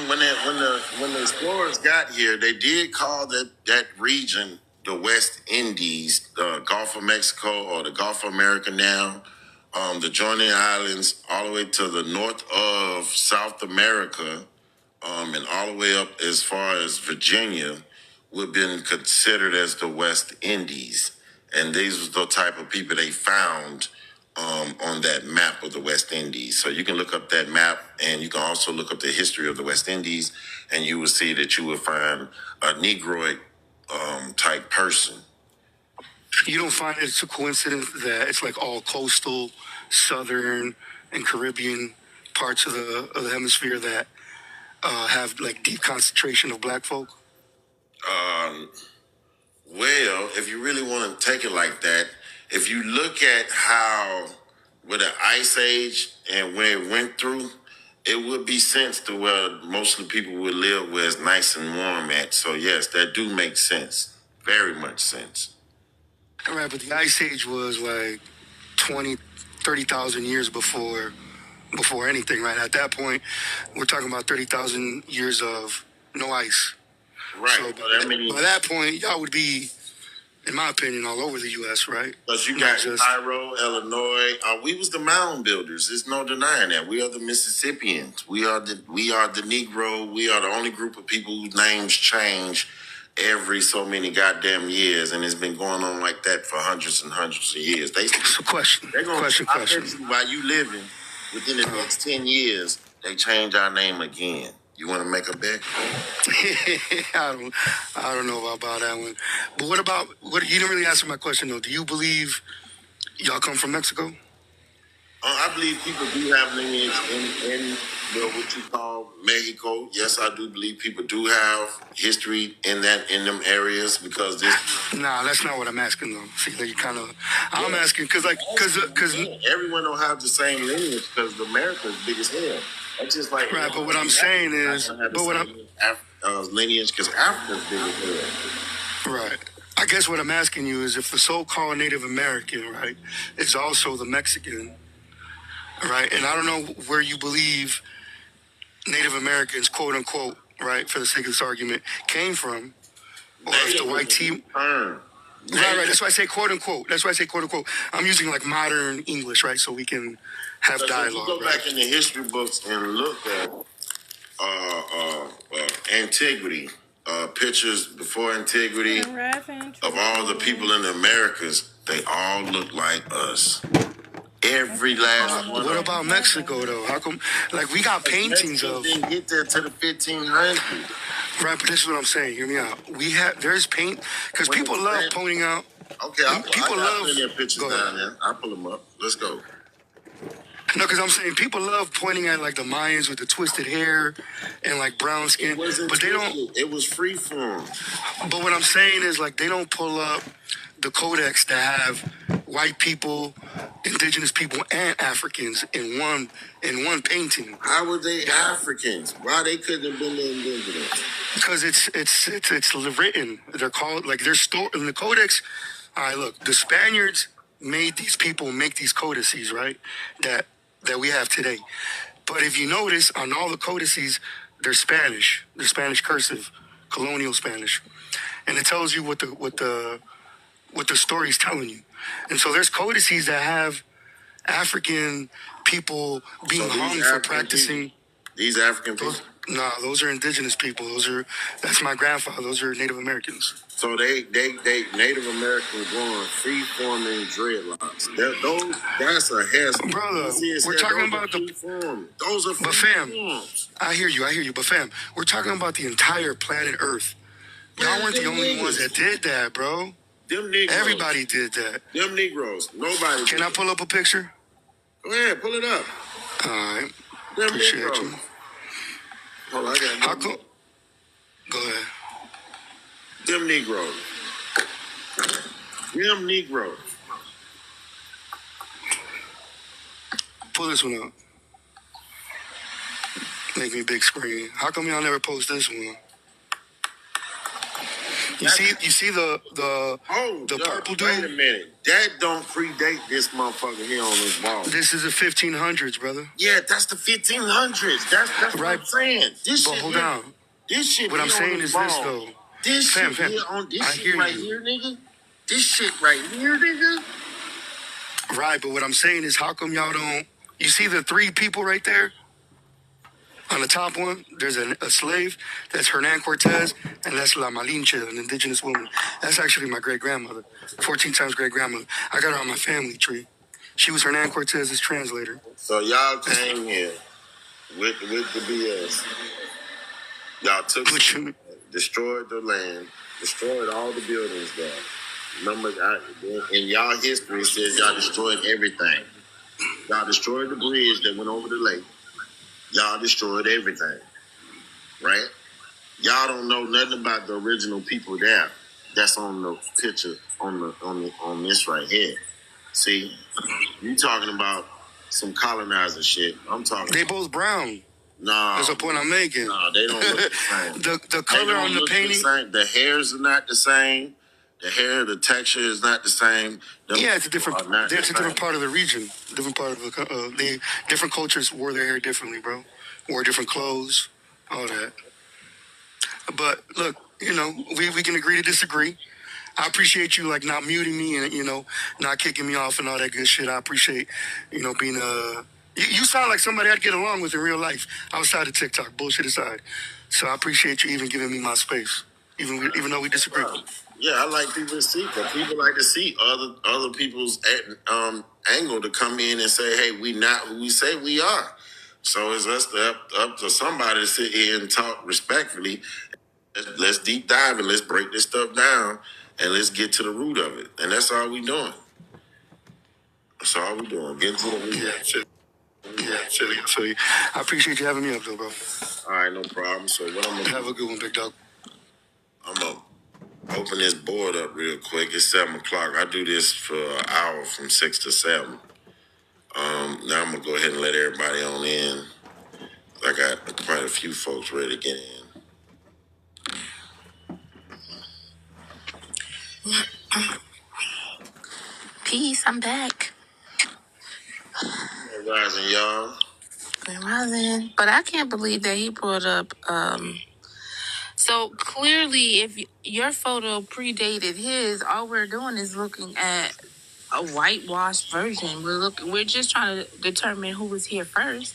A: When the explorers got here, they did call that region the West Indies, the Gulf of Mexico or the Gulf of America now, the joining islands all the way to the north of South America, and all the way up as far as Virginia would have been considered as the West Indies. And these was the type of people they found on that map of the West Indies. So you can look up that map, and you can also look up the history of the West Indies, and you will see that you will find a Negroid type person.
G: You don't find it's a coincidence that it's like all coastal, southern, and Caribbean parts of the hemisphere that have like deep concentration of black folk?
A: Well, if you really want to take it like that, if you look at how with the Ice Age and where it went through, it would be sense to where mostly people would live where it's nice and warm at. So yes, that do make sense. Very much sense.
G: All right, but the Ice Age was like 20, 30,000 years before anything, right? At that point, we're talking about 30,000 years of no ice.
A: Right.
G: So by that point, y'all would be, in my opinion, all over the U.S., right?
A: Because you got Cairo, Illinois. We was the mound builders. There's no denying that. We are the Mississippians. We are the Negro. We are the only group of people whose names change every so many goddamn years, and it's been going on like that for hundreds and hundreds of years.
G: Question.
A: While you living, within the next 10 years, they change our name again. You want to make a bet?
G: I don't know about that one. But what you didn't really answer my question though. Do you believe y'all come from Mexico?
A: I believe people do have lineage in what you call Mexico. Yes, I do believe people do have history in them areas because this.
G: Nah, that's not what I'm asking though. See, like you kind of, I'm asking because
A: everyone don't have the same lineage because America's big as hell. That's just like
G: right. But what I'm saying is,
A: lineage because Africa's big as hell.
G: Right. I I guess what I'm asking you is if the so-called Native American, right, is also the Mexican, right? And I don't know where you believe Native Americans, quote unquote, right, for the sake of this argument, came from, or if the white team. Right. That's why I say quote unquote. I'm using like modern English, right, so we can have dialogue.
A: If you go back in the history books and look at antiquity, pictures before antiquity of all the people in the Americas, they all look like us. Every last one.
G: What about Mexico though? How come? Like we got paintings
A: Mexico
G: of.
A: didn't get there to the 1500s.
G: Right, but this is what I'm saying. Hear me out. There's paint because people love pointing out.
A: Okay, I got plenty of pictures down there. I'll pull them up. Let's go.
G: No, because I'm saying people love pointing at like the Mayans with the twisted hair and like brown skin, but they don't.
A: It was free form.
G: But what I'm saying is like they don't pull up the codex that have white people, indigenous people, and Africans in one painting.
A: How were they Africans? Why they couldn't have been the indigenous?
G: Because it's written. They're called like they're stored in the codex. All right, look, the Spaniards made these people make these codices, right? That we have today. But if you notice, on all the codices, they're Spanish. They're Spanish cursive, colonial Spanish, and it tells you what the story's telling you. And so there's codices that have African people being hung for practicing.
A: These African people?
G: Nah, those are indigenous people. That's my grandfather. Those are Native Americans.
A: So they Native Americans going free forming dreadlocks. That's a hairstyle.
G: Brother, we're talking about
A: those are free forms.
G: I hear you. But fam, we're talking about the entire planet Earth. Y'all weren't the only ones that did that, bro.
A: Them Negroes.
G: Everybody did that.
A: Them Negroes. Nobody.
G: Can I pull up a picture?
A: Go ahead, pull it up.
G: All right.
A: Them
G: Appreciate
A: Negroes.
G: you.
A: Hold on, I got
G: How come? Go ahead.
A: Them Negroes. Them Negroes.
G: Pull this one up. Make me big screen. How come y'all never post this one? You see the purple dude?
A: Wait a minute. That don't predate this motherfucker here on this wall.
G: This is the 1500s, brother.
A: Yeah, that's the 1500s. That's
G: right.
A: What I'm saying. This
G: but
A: shit
G: hold
A: here,
G: on.
A: This shit.
G: What I'm saying is this though.
A: This
G: fam,
A: shit here on this shit right here, nigga. This shit right here, nigga.
G: Right, but what I'm saying is, how come y'all don't? You see the three people right there? On the top one, there's a slave. That's Hernan Cortez, and that's La Malinche, an indigenous woman. That's actually my great-grandmother, 14 times great-grandmother. I got her on my family tree. She was Hernan Cortez's translator.
A: So y'all came here with the BS. Y'all took, destroyed the land, destroyed all the buildings there. Remember, in y'all history, it says y'all destroyed everything. Y'all destroyed the bridge that went over the lake. Y'all destroyed everything, right? Y'all don't know nothing about the original people there. That's on the picture on this right here. See, you talking about some colonizer shit. I'm talking.
G: They both brown.
A: No,
G: that's the point I'm making.
A: No, they don't look the same.
G: the color on the painting.
A: The hairs are not the same. The hair, the texture is not the same.
G: It's a different. It's a different part of the region. Different part of the different cultures wore their hair differently, bro. Wore different clothes, all that. But look, we can agree to disagree. I appreciate you like not muting me and not kicking me off and all that good shit. I appreciate being You sound like somebody I'd get along with in real life outside of TikTok. Bullshit aside. So I appreciate you even giving me my space, even though we disagree.
A: Yeah, I like people to see, because people like to see other people's angle to come in and say, hey, we not who we say we are. So it's up to somebody to sit here and talk respectfully. Let's deep dive and let's break this stuff down and let's get to the root of it. And that's all we doing. That's all we doing. Get to the root.
G: So I appreciate you having me up, though, bro.
A: All right, no problem. So what I'm gonna
G: have a good one, big dog.
A: I'm gonna open this board up real quick. It's 7:00. I do this for an hour from 6 to 7. Now I'm gonna go ahead and let everybody on in. I got quite a few folks ready to get in.
F: Peace, I'm back.
A: Hey, rising, y'all.
F: Grand Rising. But I can't believe that he brought up, so clearly if your photo predated his, all we're doing is looking at a whitewashed version. We're just trying to determine who was here first.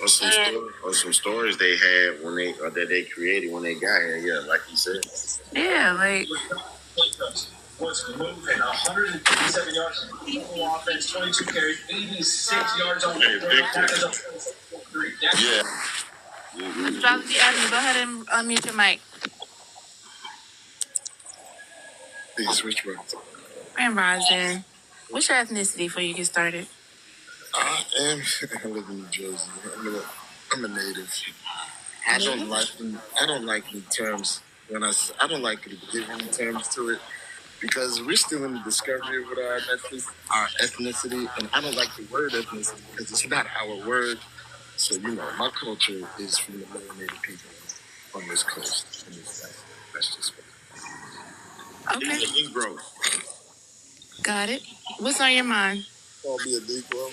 A: Or some stories they had when they that they created when they got here. Yeah, like you said.
F: Yeah, like.
H: Was moving 157 yards total offense, 22 carries, 86 yards on the ground.
A: Yeah.
F: Astrology Avenue, go ahead and unmute your mic.
I: Peace, which one?
F: Grand Rising. What's your ethnicity before you get started?
I: I live in New Jersey. I'm a native. I don't like the terms I don't like to give any terms to it because we're still in the discovery of what our ethnicity, and I don't like the word ethnicity because it's not our word. So my culture is from the melanated people on this coast. And that's just what.
F: Okay.
A: He's a Negro.
F: Got it. What's on your mind?
I: Call me a Negro.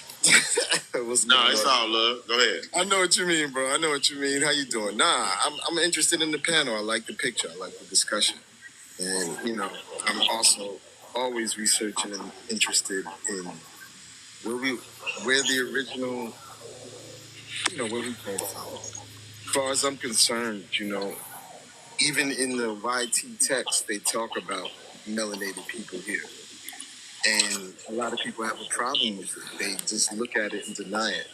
A: No, it's all love. Go ahead.
I: I know what you mean, bro. I know what you mean. How you doing? Nah, I'm interested in the panel. I like the picture. I like the discussion. And, I'm also always researching and interested in where the original, where we came from. As far as I'm concerned, even in the YT text, they talk about melanated people here. And a lot of people have a problem with it. They just look at it and deny it.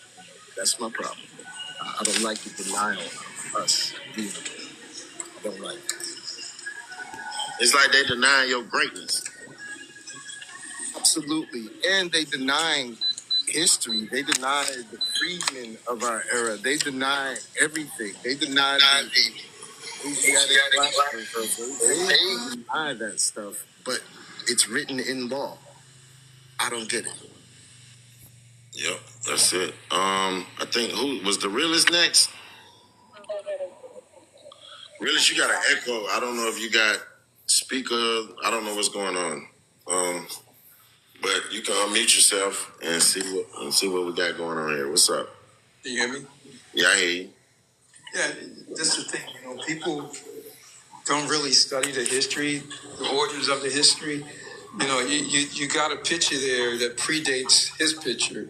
I: That's my problem. I don't like the denial of us. I don't like it.
A: It's like they deny your greatness.
I: Absolutely. And they denying history. They deny the freedmen of our era. They deny everything. They deny the Asiatic black person. They deny that stuff, but it's written in law. I don't get it.
A: Yep, that's it. I think who was the realist next? Realist, you got an echo. I don't know if you got speaker. I don't know what's going on. But you can unmute yourself and see what we got going on here. What's up?
J: Can you hear me?
A: Yeah, I hear you.
J: Yeah, that's the thing. People don't really study the history, the origins of the history. You got a picture there that predates his picture.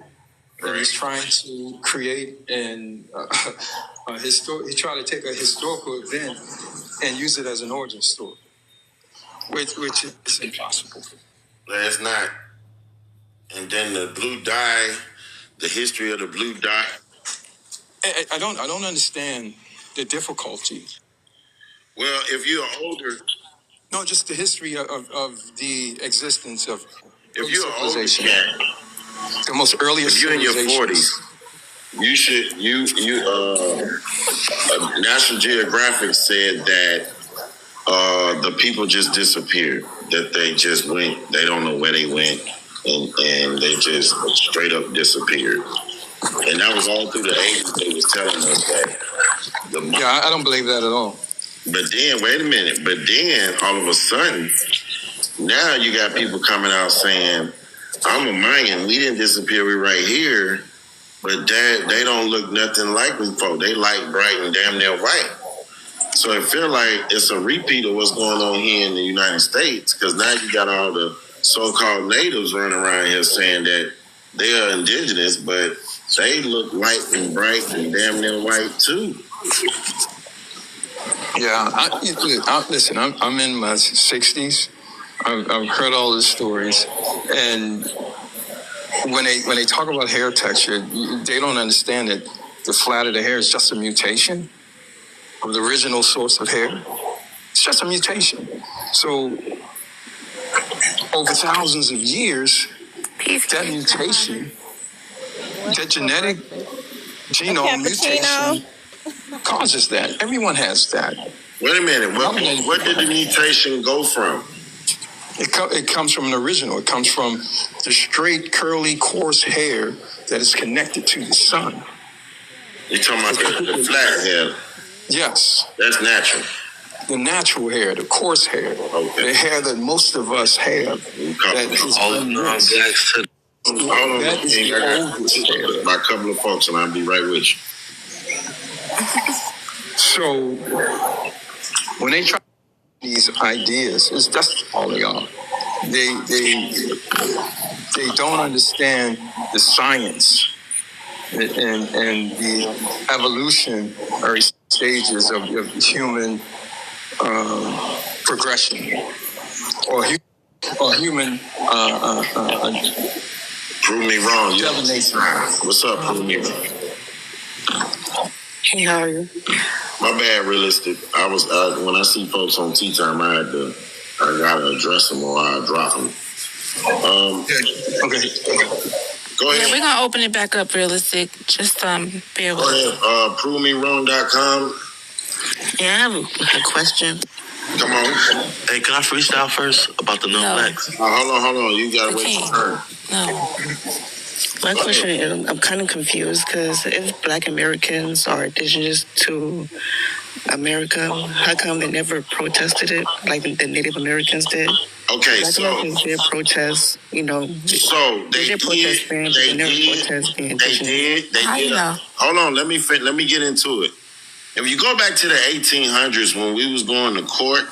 J: And he's trying to create he tried to take a historical event and use it as an origin story, which is impossible.
A: It's not. And then the blue dye, the history of the blue dye.
J: I don't understand the difficulty.
A: Well, if you're older.
J: No, just the history of the existence of
A: if you're
J: civilization.
A: Older,
J: the most earliest
A: if you're in your 40s, you should National Geographic said that the people just disappeared, that they just went, they don't know where they went, and they just straight up disappeared. And that was all through the 80s. They was telling us that.
J: I don't believe that at all.
A: But then, wait a minute. But then, all of a sudden, now you got people coming out saying, I'm a Mayan. We didn't disappear. We're right here. But they don't look nothing like them folk. They light, bright, and damn near white. So I feel like it's a repeat of what's going on here in the United States, because now you got all the so-called natives running around here saying that they are indigenous, but they look light and bright and damn near white too.
J: Yeah, listen, I'm in my 60s. I've heard all the stories, and when they talk about hair texture, they don't understand that the flat of the hair is just a mutation of the original source of hair. It's just a mutation. So over thousands of years, that mutation, that genetic genome mutation causes that. Everyone has that.
A: Wait a minute. Where did the mutation go from?
J: It comes from an original. It comes from the straight, curly, coarse hair that is connected to the sun.
A: You're talking about the flat hair?
J: Yes.
A: That's natural.
J: the natural hair, the coarse hair, the hair that most of us have. That is unmixed. That is the oldest hair.
A: By a couple of folks, and I'll be right with you.
J: So when they try these ideas, that's all they are. They don't understand the science and the evolutionary stages of human progression or human
A: prove me wrong.
J: Yeah.
A: What's up? Prove me wrong.
D: Hey, how are you?
A: My bad, realistic. When I see folks on Tea Time, I gotta address them or I drop them.
J: Okay.
A: Go ahead.
F: Yeah, we're gonna open it back up, realistic. Just bear with us.
A: ProveMeWrong.com.
D: Yeah, I have a question.
A: Come on.
K: Hey, can I freestyle first about the no blacks?
A: Hold on. You gotta wait your turn.
F: No.
D: My question is, I'm kind of confused because if Black Americans are indigenous to America, how come they never protested it like the Native Americans did?
A: Okay,
D: Black
A: so
D: Americans did protest,
A: so they did protest being indigenous. They
F: How
A: did.
F: you know?
A: Hold on, let me get into it. If you go back to the 1800s when we was going to court,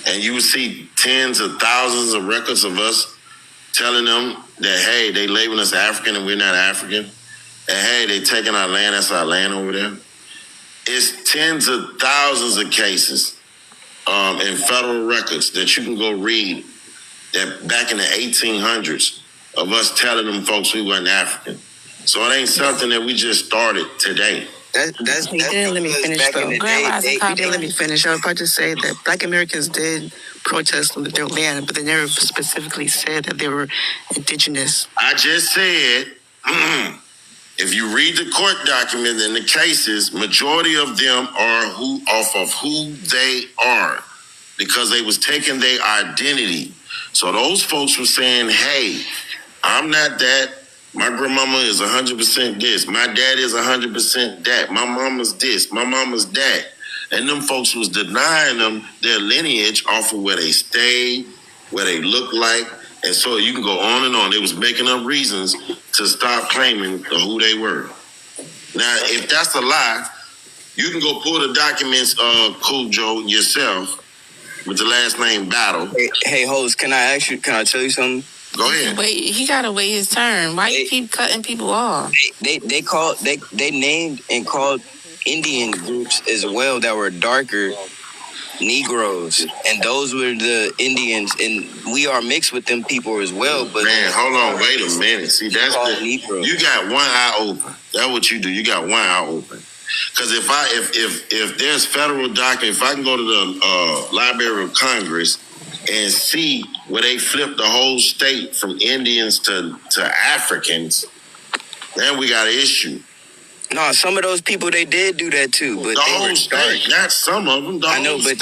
A: and you would see tens of thousands of records of us telling them that, hey, they labeling us African and we're not African. And hey, they taking our land, that's our land over there. It's tens of thousands of cases in federal records that you can go read that back in the 1800s of us telling them folks we wasn't African. So it ain't something that we just started today.
D: He didn't let me finish, though. He didn't let me finish. I was about to say that Black Americans did protest on their land, but they never specifically said that they were indigenous.
A: I just said, if you read the court document and the cases, majority of them are off of who they are because they was taking their identity. So those folks were saying, hey, I'm not that. My grandmama is 100% this. My dad is 100% that. My mama's this. My mama's that. And them folks was denying them their lineage off of where they stayed, where they look like. And so you can go on and on. They was making up reasons to stop claiming who they were. Now, if that's a lie, you can go pull the documents of Cool Joe yourself with the last name Battle.
L: Hey, host, can I tell you something?
A: Go ahead.
F: Wait, he gotta wait his turn. Why you keep cutting people off?
L: They named and called Indian groups as well that were darker Negroes, and those were the Indians, and we are mixed with them people as well. But
A: man, hold on, wait a minute. See, that's you got one eye open. That's what you do. You got one eye open. Because if there's federal document, if I can go to the Library of Congress and see where they flipped the whole state from Indians to Africans, then we got an issue.
L: No, some of those people, they did do that too, but
A: the whole state, not some of them.
L: I know, but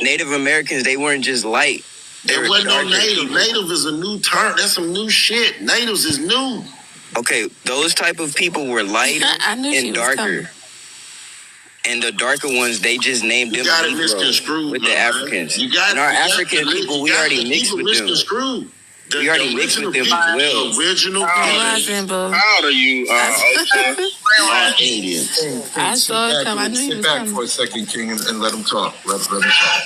L: Native Americans, they weren't just light.
A: There wasn't no native. Native is a new term. That's some new shit. Natives is new.
L: Okay, those type of people were lighter and darker. And the darker ones, they just named them Negroes with the Africans. And our African people, we already mixed with them. We already mixed with them as well.
A: Original
F: people.
K: How old are you,
A: Indians?
F: I saw it come. I knew he was coming.
I: Sit back for a second, King, and let him talk. Let him talk.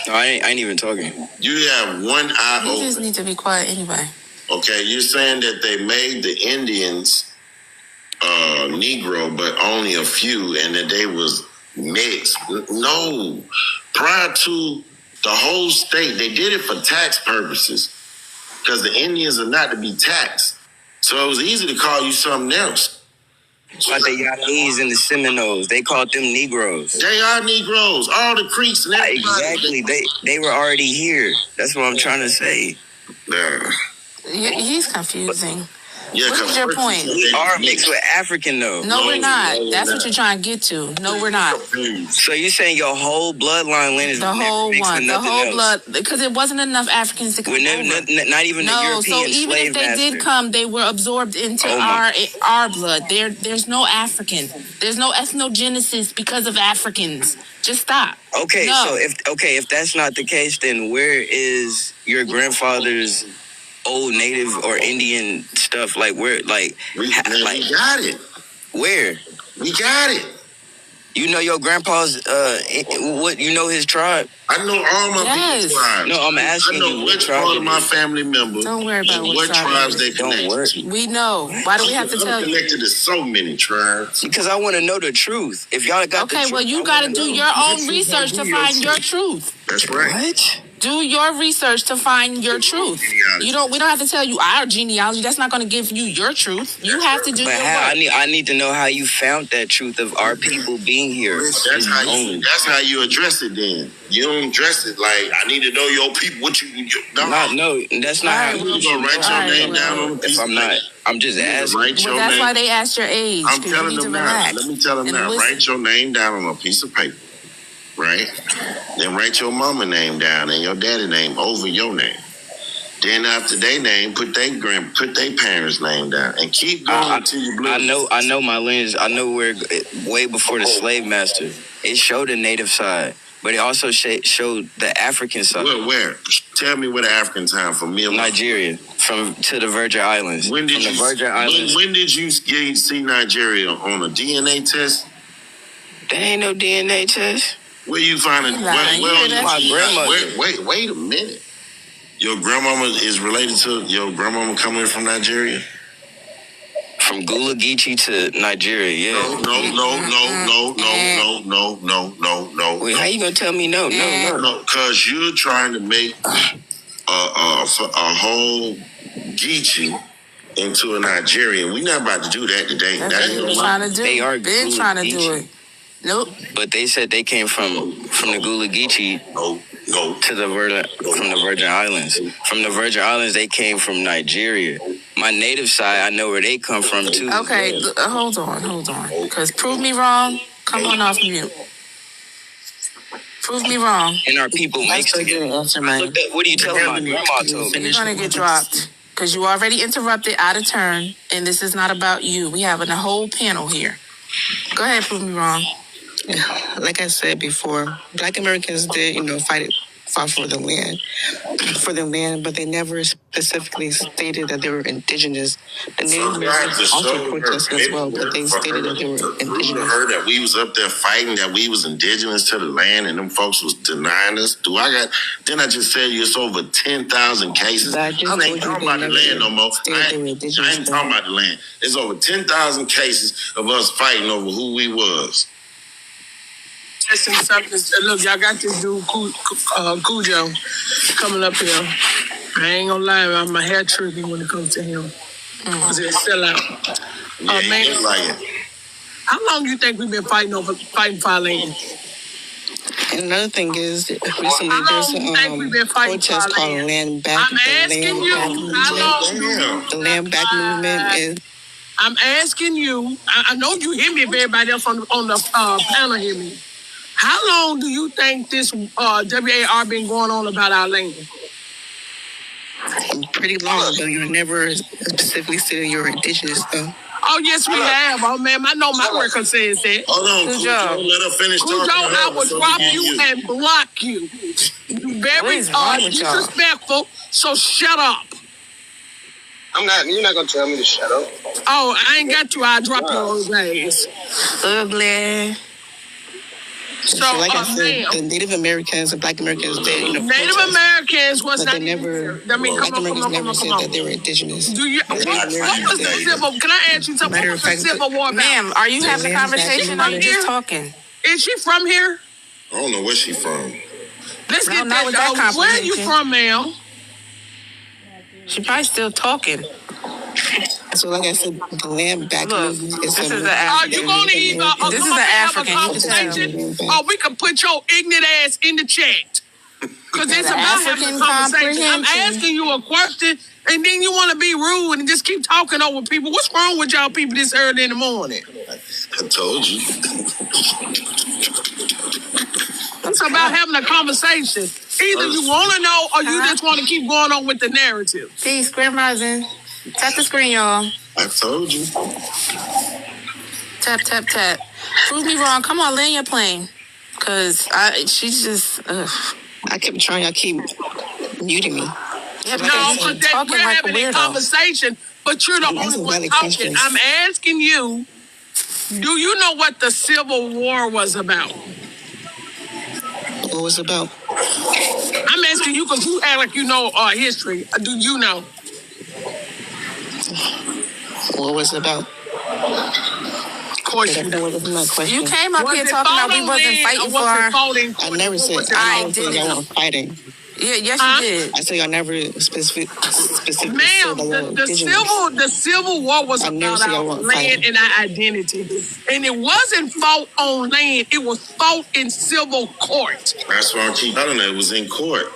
L: No, I ain't even talking.
A: You have one eye open.
F: You just need to be quiet anyway.
A: Okay, you're saying that they made the Indians Negro, but only a few, and that they was mixed. No. Prior to the whole state, they did it for tax purposes because the Indians are not to be taxed. So it was easy to call you something else.
L: Like the Yaquis and the Seminoles, they called them Negroes.
A: They are Negroes. All the Creeks and everybody.
L: Exactly. They were already here. That's what I'm trying to say.
A: Yeah.
F: He's confusing.
A: Yeah,
F: what is your point?
L: We are mixed with African, though.
F: No, we're not. That's what you're trying to get to. No, we're not.
L: So you're saying your whole bloodline lineage
F: the whole one, the whole
L: else.
F: blood, because it wasn't enough Africans to come over.
L: Not even the European
F: so even if they did come, they were absorbed into our blood. There's no African. There's no ethnogenesis because of Africans. Just stop.
L: Okay, so if that's not the case, then where is your grandfather's old native or Indian stuff? Like where?
A: We got it.
L: Where?
A: We got it.
L: You know your grandpa's what? You know his tribe?
A: I know all my people's tribes.
L: No, I'm asking you.
A: I know which part of my family members.
F: Don't worry about
A: what tribes they connect to.
F: We know. Why do we have to tell you?
A: I'm connected to so many tribes.
L: Because I want to know the truth. If y'all got the truth,
F: well, you got to do your own research to find your truth.
A: That's right.
L: What?
F: Do your research to find your truth. We don't have to tell you our genealogy. That's not going to give you your truth. You have to do your work.
L: I need to know how you found that truth of our people being here.
A: That's how you address it then. You don't address it like, I need to know your people, what you
L: no, that's not how
A: you gonna write your name down on the piece.
L: If I'm not, I'm just asking.
F: That's why they asked your age.
A: I'm telling them now. Let me tell them now. Write your name down on a piece of paper. Right? Then write your mama name down and your daddy name over your name. Then after their name, put their parents' name down and keep going until you blue.
L: I know my lineage. I know where way before the slave master. It showed the native side, but it also showed the African side.
A: Where? Tell me where the African time from me.
L: Nigeria, to the Virgin Islands. When did
A: you see Nigeria on a DNA test?
L: There ain't no DNA test.
A: Where you finding?
L: My grandmother.
A: Wait a minute. Your grandmama is related to your grandmama coming from Nigeria?
L: From Gula Geechee to Nigeria, yeah.
A: No.
L: Wait, how you gonna tell me no?
A: No, because you're trying to make a whole Geechee into a Nigerian. We're not about to do that today.
F: That's what they're trying to do.
L: They are
F: been trying to do it. Nope.
L: But they said they came from the Gula Geechee to the Virgin Islands. From the Virgin Islands, they came from Nigeria. My native side, I know where they come from too.
F: Okay, hold on. Because prove me wrong. Come on off mute. Prove me wrong.
L: And our people mixed together. What are you telling my grandma told me?
F: You're gonna get dropped because you already interrupted out of turn, and this is not about you. We have a whole panel here. Go ahead, prove me wrong.
D: Like I said before, Black Americans did, fought for the land, but they never specifically stated that they were indigenous. The Native Americans also protested as well, but they stated that they were indigenous.
A: Heard that we was up there fighting, that we was indigenous to the land, and them folks was denying us. Didn't I just tell you it's over 10,000 cases? I ain't talking about the land no more. I ain't talking about the land. It's over 10,000 cases of us fighting over who we was.
M: Look, y'all got this dude Cujo coming up here. I ain't gonna lie, my hair tricky when it comes to him. Because it's still out. Man, how long do you think we've been fighting for our land?
D: And another thing is, recently there's a protest called Land Back.
M: I'm asking you,
D: the Land Back movement is.
M: I'm asking you, I know you hear me if everybody else on the panel hear me. How long do you think this WAR been going on about our land?
D: Pretty long, but you never specifically said you're indigenous, though.
M: Oh, yes, we have. Oh, man, I know my record says that.
A: Hold on, Cujo. Let her finish talking.
M: Cujo, I will drop you and block you. You very disrespectful, so shut up.
N: You're not going to tell me to shut up.
M: Oh, I ain't got to. I'll drop your ass.
F: Ugly.
D: So like I said, the Native Americans and Black Americans did.
M: Native Americans was
D: not. They never. Black Americans never said that they were indigenous.
M: Do you? What was the Civil? Can I ask you something? What was the Civil War about?
F: Ma'am, are you having a conversation? Or are you just talking?
M: Is she from here?
A: I don't know where she from.
M: Let's get that. Where are you from, ma'am?
F: She probably still talking.
D: So, like I said, the Land Back movement is.
F: This is an African.
M: This is an African. Or we can put your ignorant ass in the chat. Because it's about having a conversation. I'm asking you a question And then you want to be rude and just keep talking over people. What's wrong with y'all people this early in the morning?
A: I told you.
M: It's about having a conversation. Either you want to know or you just want to keep going on with the narrative.
F: Peace, Grand Rising. Tap the screen, y'all.
A: I told you.
F: Tap, tap, tap. Prove me wrong. Come on, land your plane. Because she's just,
D: I kept trying. I keep muting me.
F: Yeah,
M: no, because we're like having a conversation, but you're the only one talking. I'm asking you, do you know what the Civil War was about?
D: What was it about?
M: I'm asking you because you act like you know history. Do you know?
D: What was it about?
M: Of course you know.
F: You came up here talking about we wasn't fighting for our...
D: I never said y'all weren't fighting.
F: Yeah, yes, you did.
D: I said y'all never specific.
M: Ma'am, the Civil War was about our land and our identity. And it wasn't fought on land, it was fought in civil court.
A: That's why I keep telling her it was in court.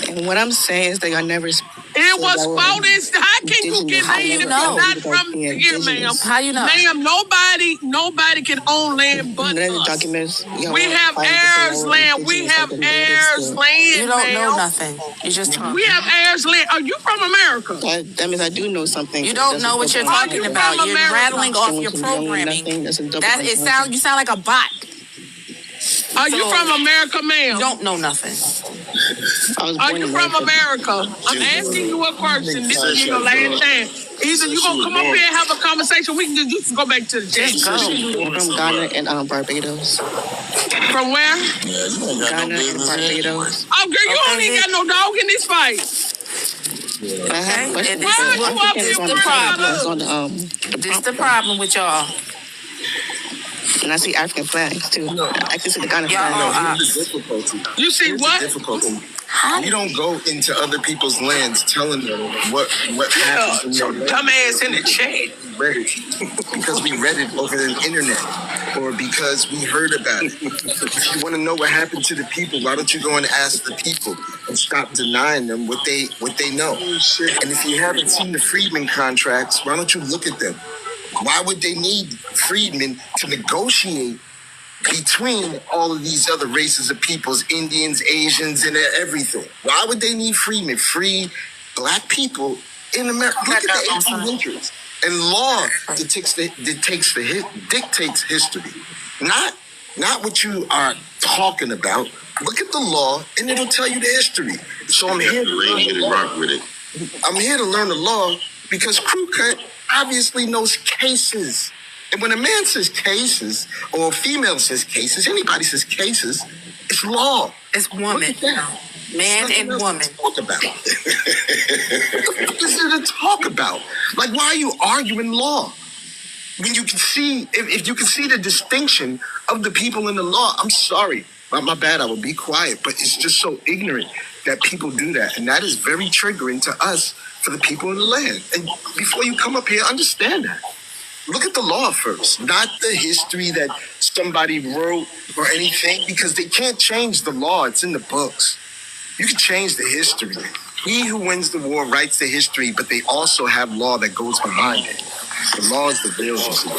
D: And what I'm saying is that y'all never...
M: It was fought in... How can you get land if you're not from here, ma'am?
F: How you know?
M: Ma'am, nobody can own land but us.
D: Documents,
M: we have heirs land. We have heirs land,
F: you don't know nothing. You just talking.
M: We have heirs land. Are you from America?
D: That means I do know something.
F: You don't know what you're talking about. You're rattling off your programming. You sound like a bot.
M: Are you from America, ma'am?
F: You don't know nothing.
M: Are you from America? I'm asking you a question. This is your last time. Either you gonna come up here and have a conversation, you can go back to the jet.
D: I'm from Ghana and Barbados.
M: From where?
D: Ghana and Barbados.
M: Oh, girl, you don't even got no dog in this fight.
F: Okay. This is the problem. This is the problem with y'all.
D: And I see African flags too. I can see the Ghana flag.
I: Here's the difficulty.
M: You see what?
I: The difficulty. You don't go into other people's lands telling them what happens.
M: Dumbass in the chat.
I: Read it because we read it over the internet, or because we heard about it. If you want to know what happened to the people, why don't you go and ask the people and stop denying them what they know? And if you haven't seen the freedmen contracts, why don't you look at them? Why would they need freedmen to negotiate between all of these other races of peoples, Indians, Asians, and everything? Why would they need freedmen, free black people in America? Look at the 1800s. And law dictates history. Not what you are talking about. Look at the law, and it'll tell you the history. So I'm here to rock with it. I'm here to learn the law because Crew Cut obviously knows cases. And when a man says cases, or a female says cases, anybody says cases, it's law.
F: It's woman. Man and woman.
I: Talk about. What the fuck is there to talk about? Like, why are you arguing law? When you can see, if you can see the distinction of the people in the law, I'm sorry. My bad, I will be quiet. But it's just so ignorant that people do that. And that is very triggering to us, for the people in the land. And before you come up here, understand that. Look at the law first, not the history that somebody wrote or anything, because they can't change the law. It's in the books. You can change the history. He who wins the war writes the history, but they also have law that goes behind it. The law is the real history.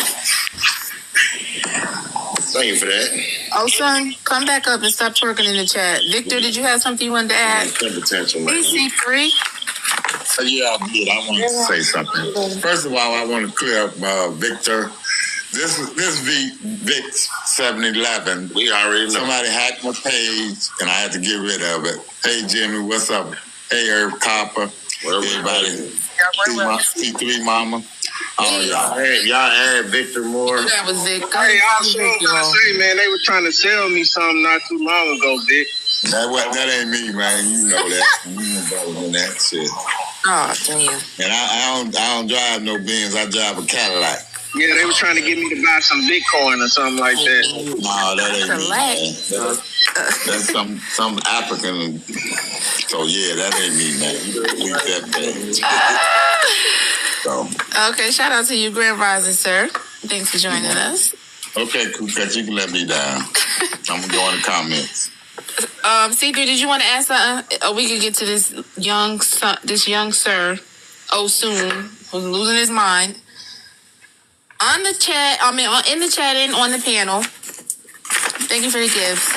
A: Thank you for that.
F: Oh, son, come back up and stop twerking in the chat. Victor, did you have something you wanted to add? BC3?
O: Yeah, I did. I wanted to say something. First of all, I want to clear up Victor. This Vic 711.
A: We already know.
O: Somebody hacked my page, and I had to get rid of it. Hey, Jimmy, what's up? Hey, Herb Copper. Everybody. C3 Mama. Oh,
A: y'all add Victor Moore.
F: That was Vic.
N: Hey, I was going to say, man, they were trying to sell me something not too long ago, Vic.
O: That ain't me, man. You know that. You know about that shit.
F: Oh, damn.
O: And I don't drive no Benz. I drive a Cadillac.
N: Yeah, they were trying to get me to buy some Bitcoin or something like that.
O: No, that ain't me, man. That's some African. So yeah, that ain't me, man. You that page. So.
F: Okay, shout out to you, Grand Rising, sir. Thanks for joining us.
O: Okay, cool. You can let me down. I'm gonna go in the comments.
F: Secret, did you want to ask something? Or we could get to this young sir. Osun was losing his mind. On the chat, in the chat and on the panel. Thank you for the gifts.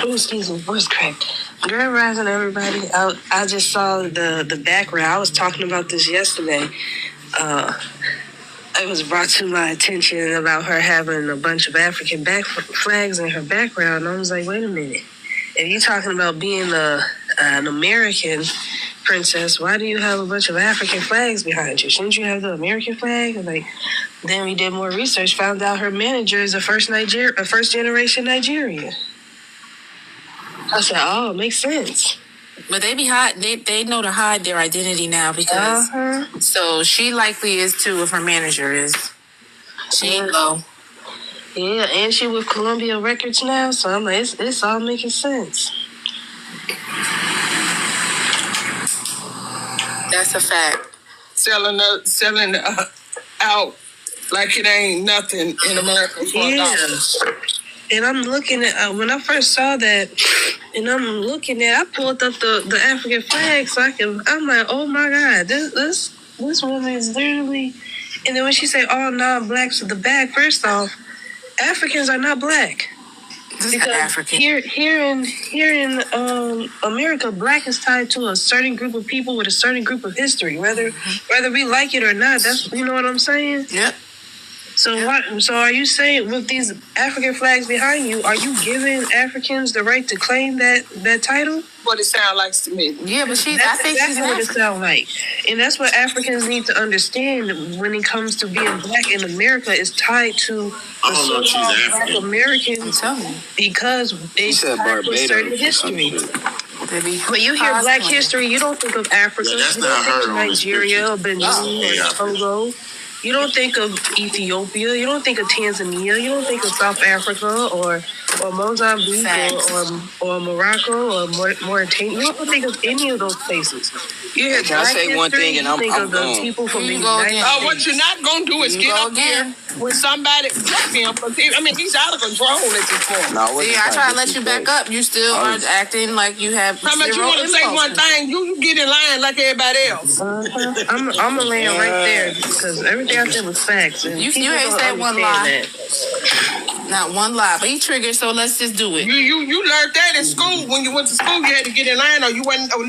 M: Oh, excuse me, voice cracked. Grand Rising, everybody. I just saw the background. I was talking about this yesterday. It was brought to my attention about her having a bunch of African flags in her background. I was like, wait a minute. If you're talking about being an American princess, why do you have a bunch of African flags behind you? Shouldn't you have the American flag? Then we did more research, found out her manager is a first generation Nigerian. I said, oh, it makes sense.
F: But they be hot. They know to hide their identity now because. So she likely is too if her manager is. She ain't low.
M: Yeah, and she with Columbia Records now, so I'm like, it's all making sense.
F: That's a fact.
M: Selling out like it ain't nothing in America for $1. And I'm looking at when I first saw that, and I pulled up the African flag so I'm like, oh my God, this woman is literally. And then when she said all non-blacks at the back, first off, Africans are not black. Because African. Here in America, black is tied to a certain group of people with a certain group of history, whether we like it or not. That's, you know what I'm saying?
F: Yep.
M: So are you saying with these African flags behind you, are you giving Africans the right to claim that title? What it sounds like to me.
F: Yeah, but
M: I think that's what it sounds like. And that's what Africans need to understand when it comes to being black in America is tied to the so-called black Americans because it's tied to a certain history. When you hear black history, you don't think of Africa.
A: Yeah, that's
M: you
A: not
M: don't think
A: her
M: of Nigeria or Benin or Togo. You don't think of Ethiopia. You don't think of Tanzania. You don't think of South Africa or Mozambique or Morocco or Mauritania. You don't think of any of those places. You hear
L: Can I say one thing and I'm
M: the people from the United States.
P: What you're not going to do is get up here with somebody fuck him. I mean, he's out of control at this point.
F: I try to let you back up. You still are acting like you have.
P: How much you want to say one thing? You get in line like everybody else.
M: I'm gonna land right there because everything I said was facts. And
F: you ain't said one lie. Not one lie, but he triggered. So let's just do it.
P: You learned that in school when you went to school. You had to get in line, or you wasn't.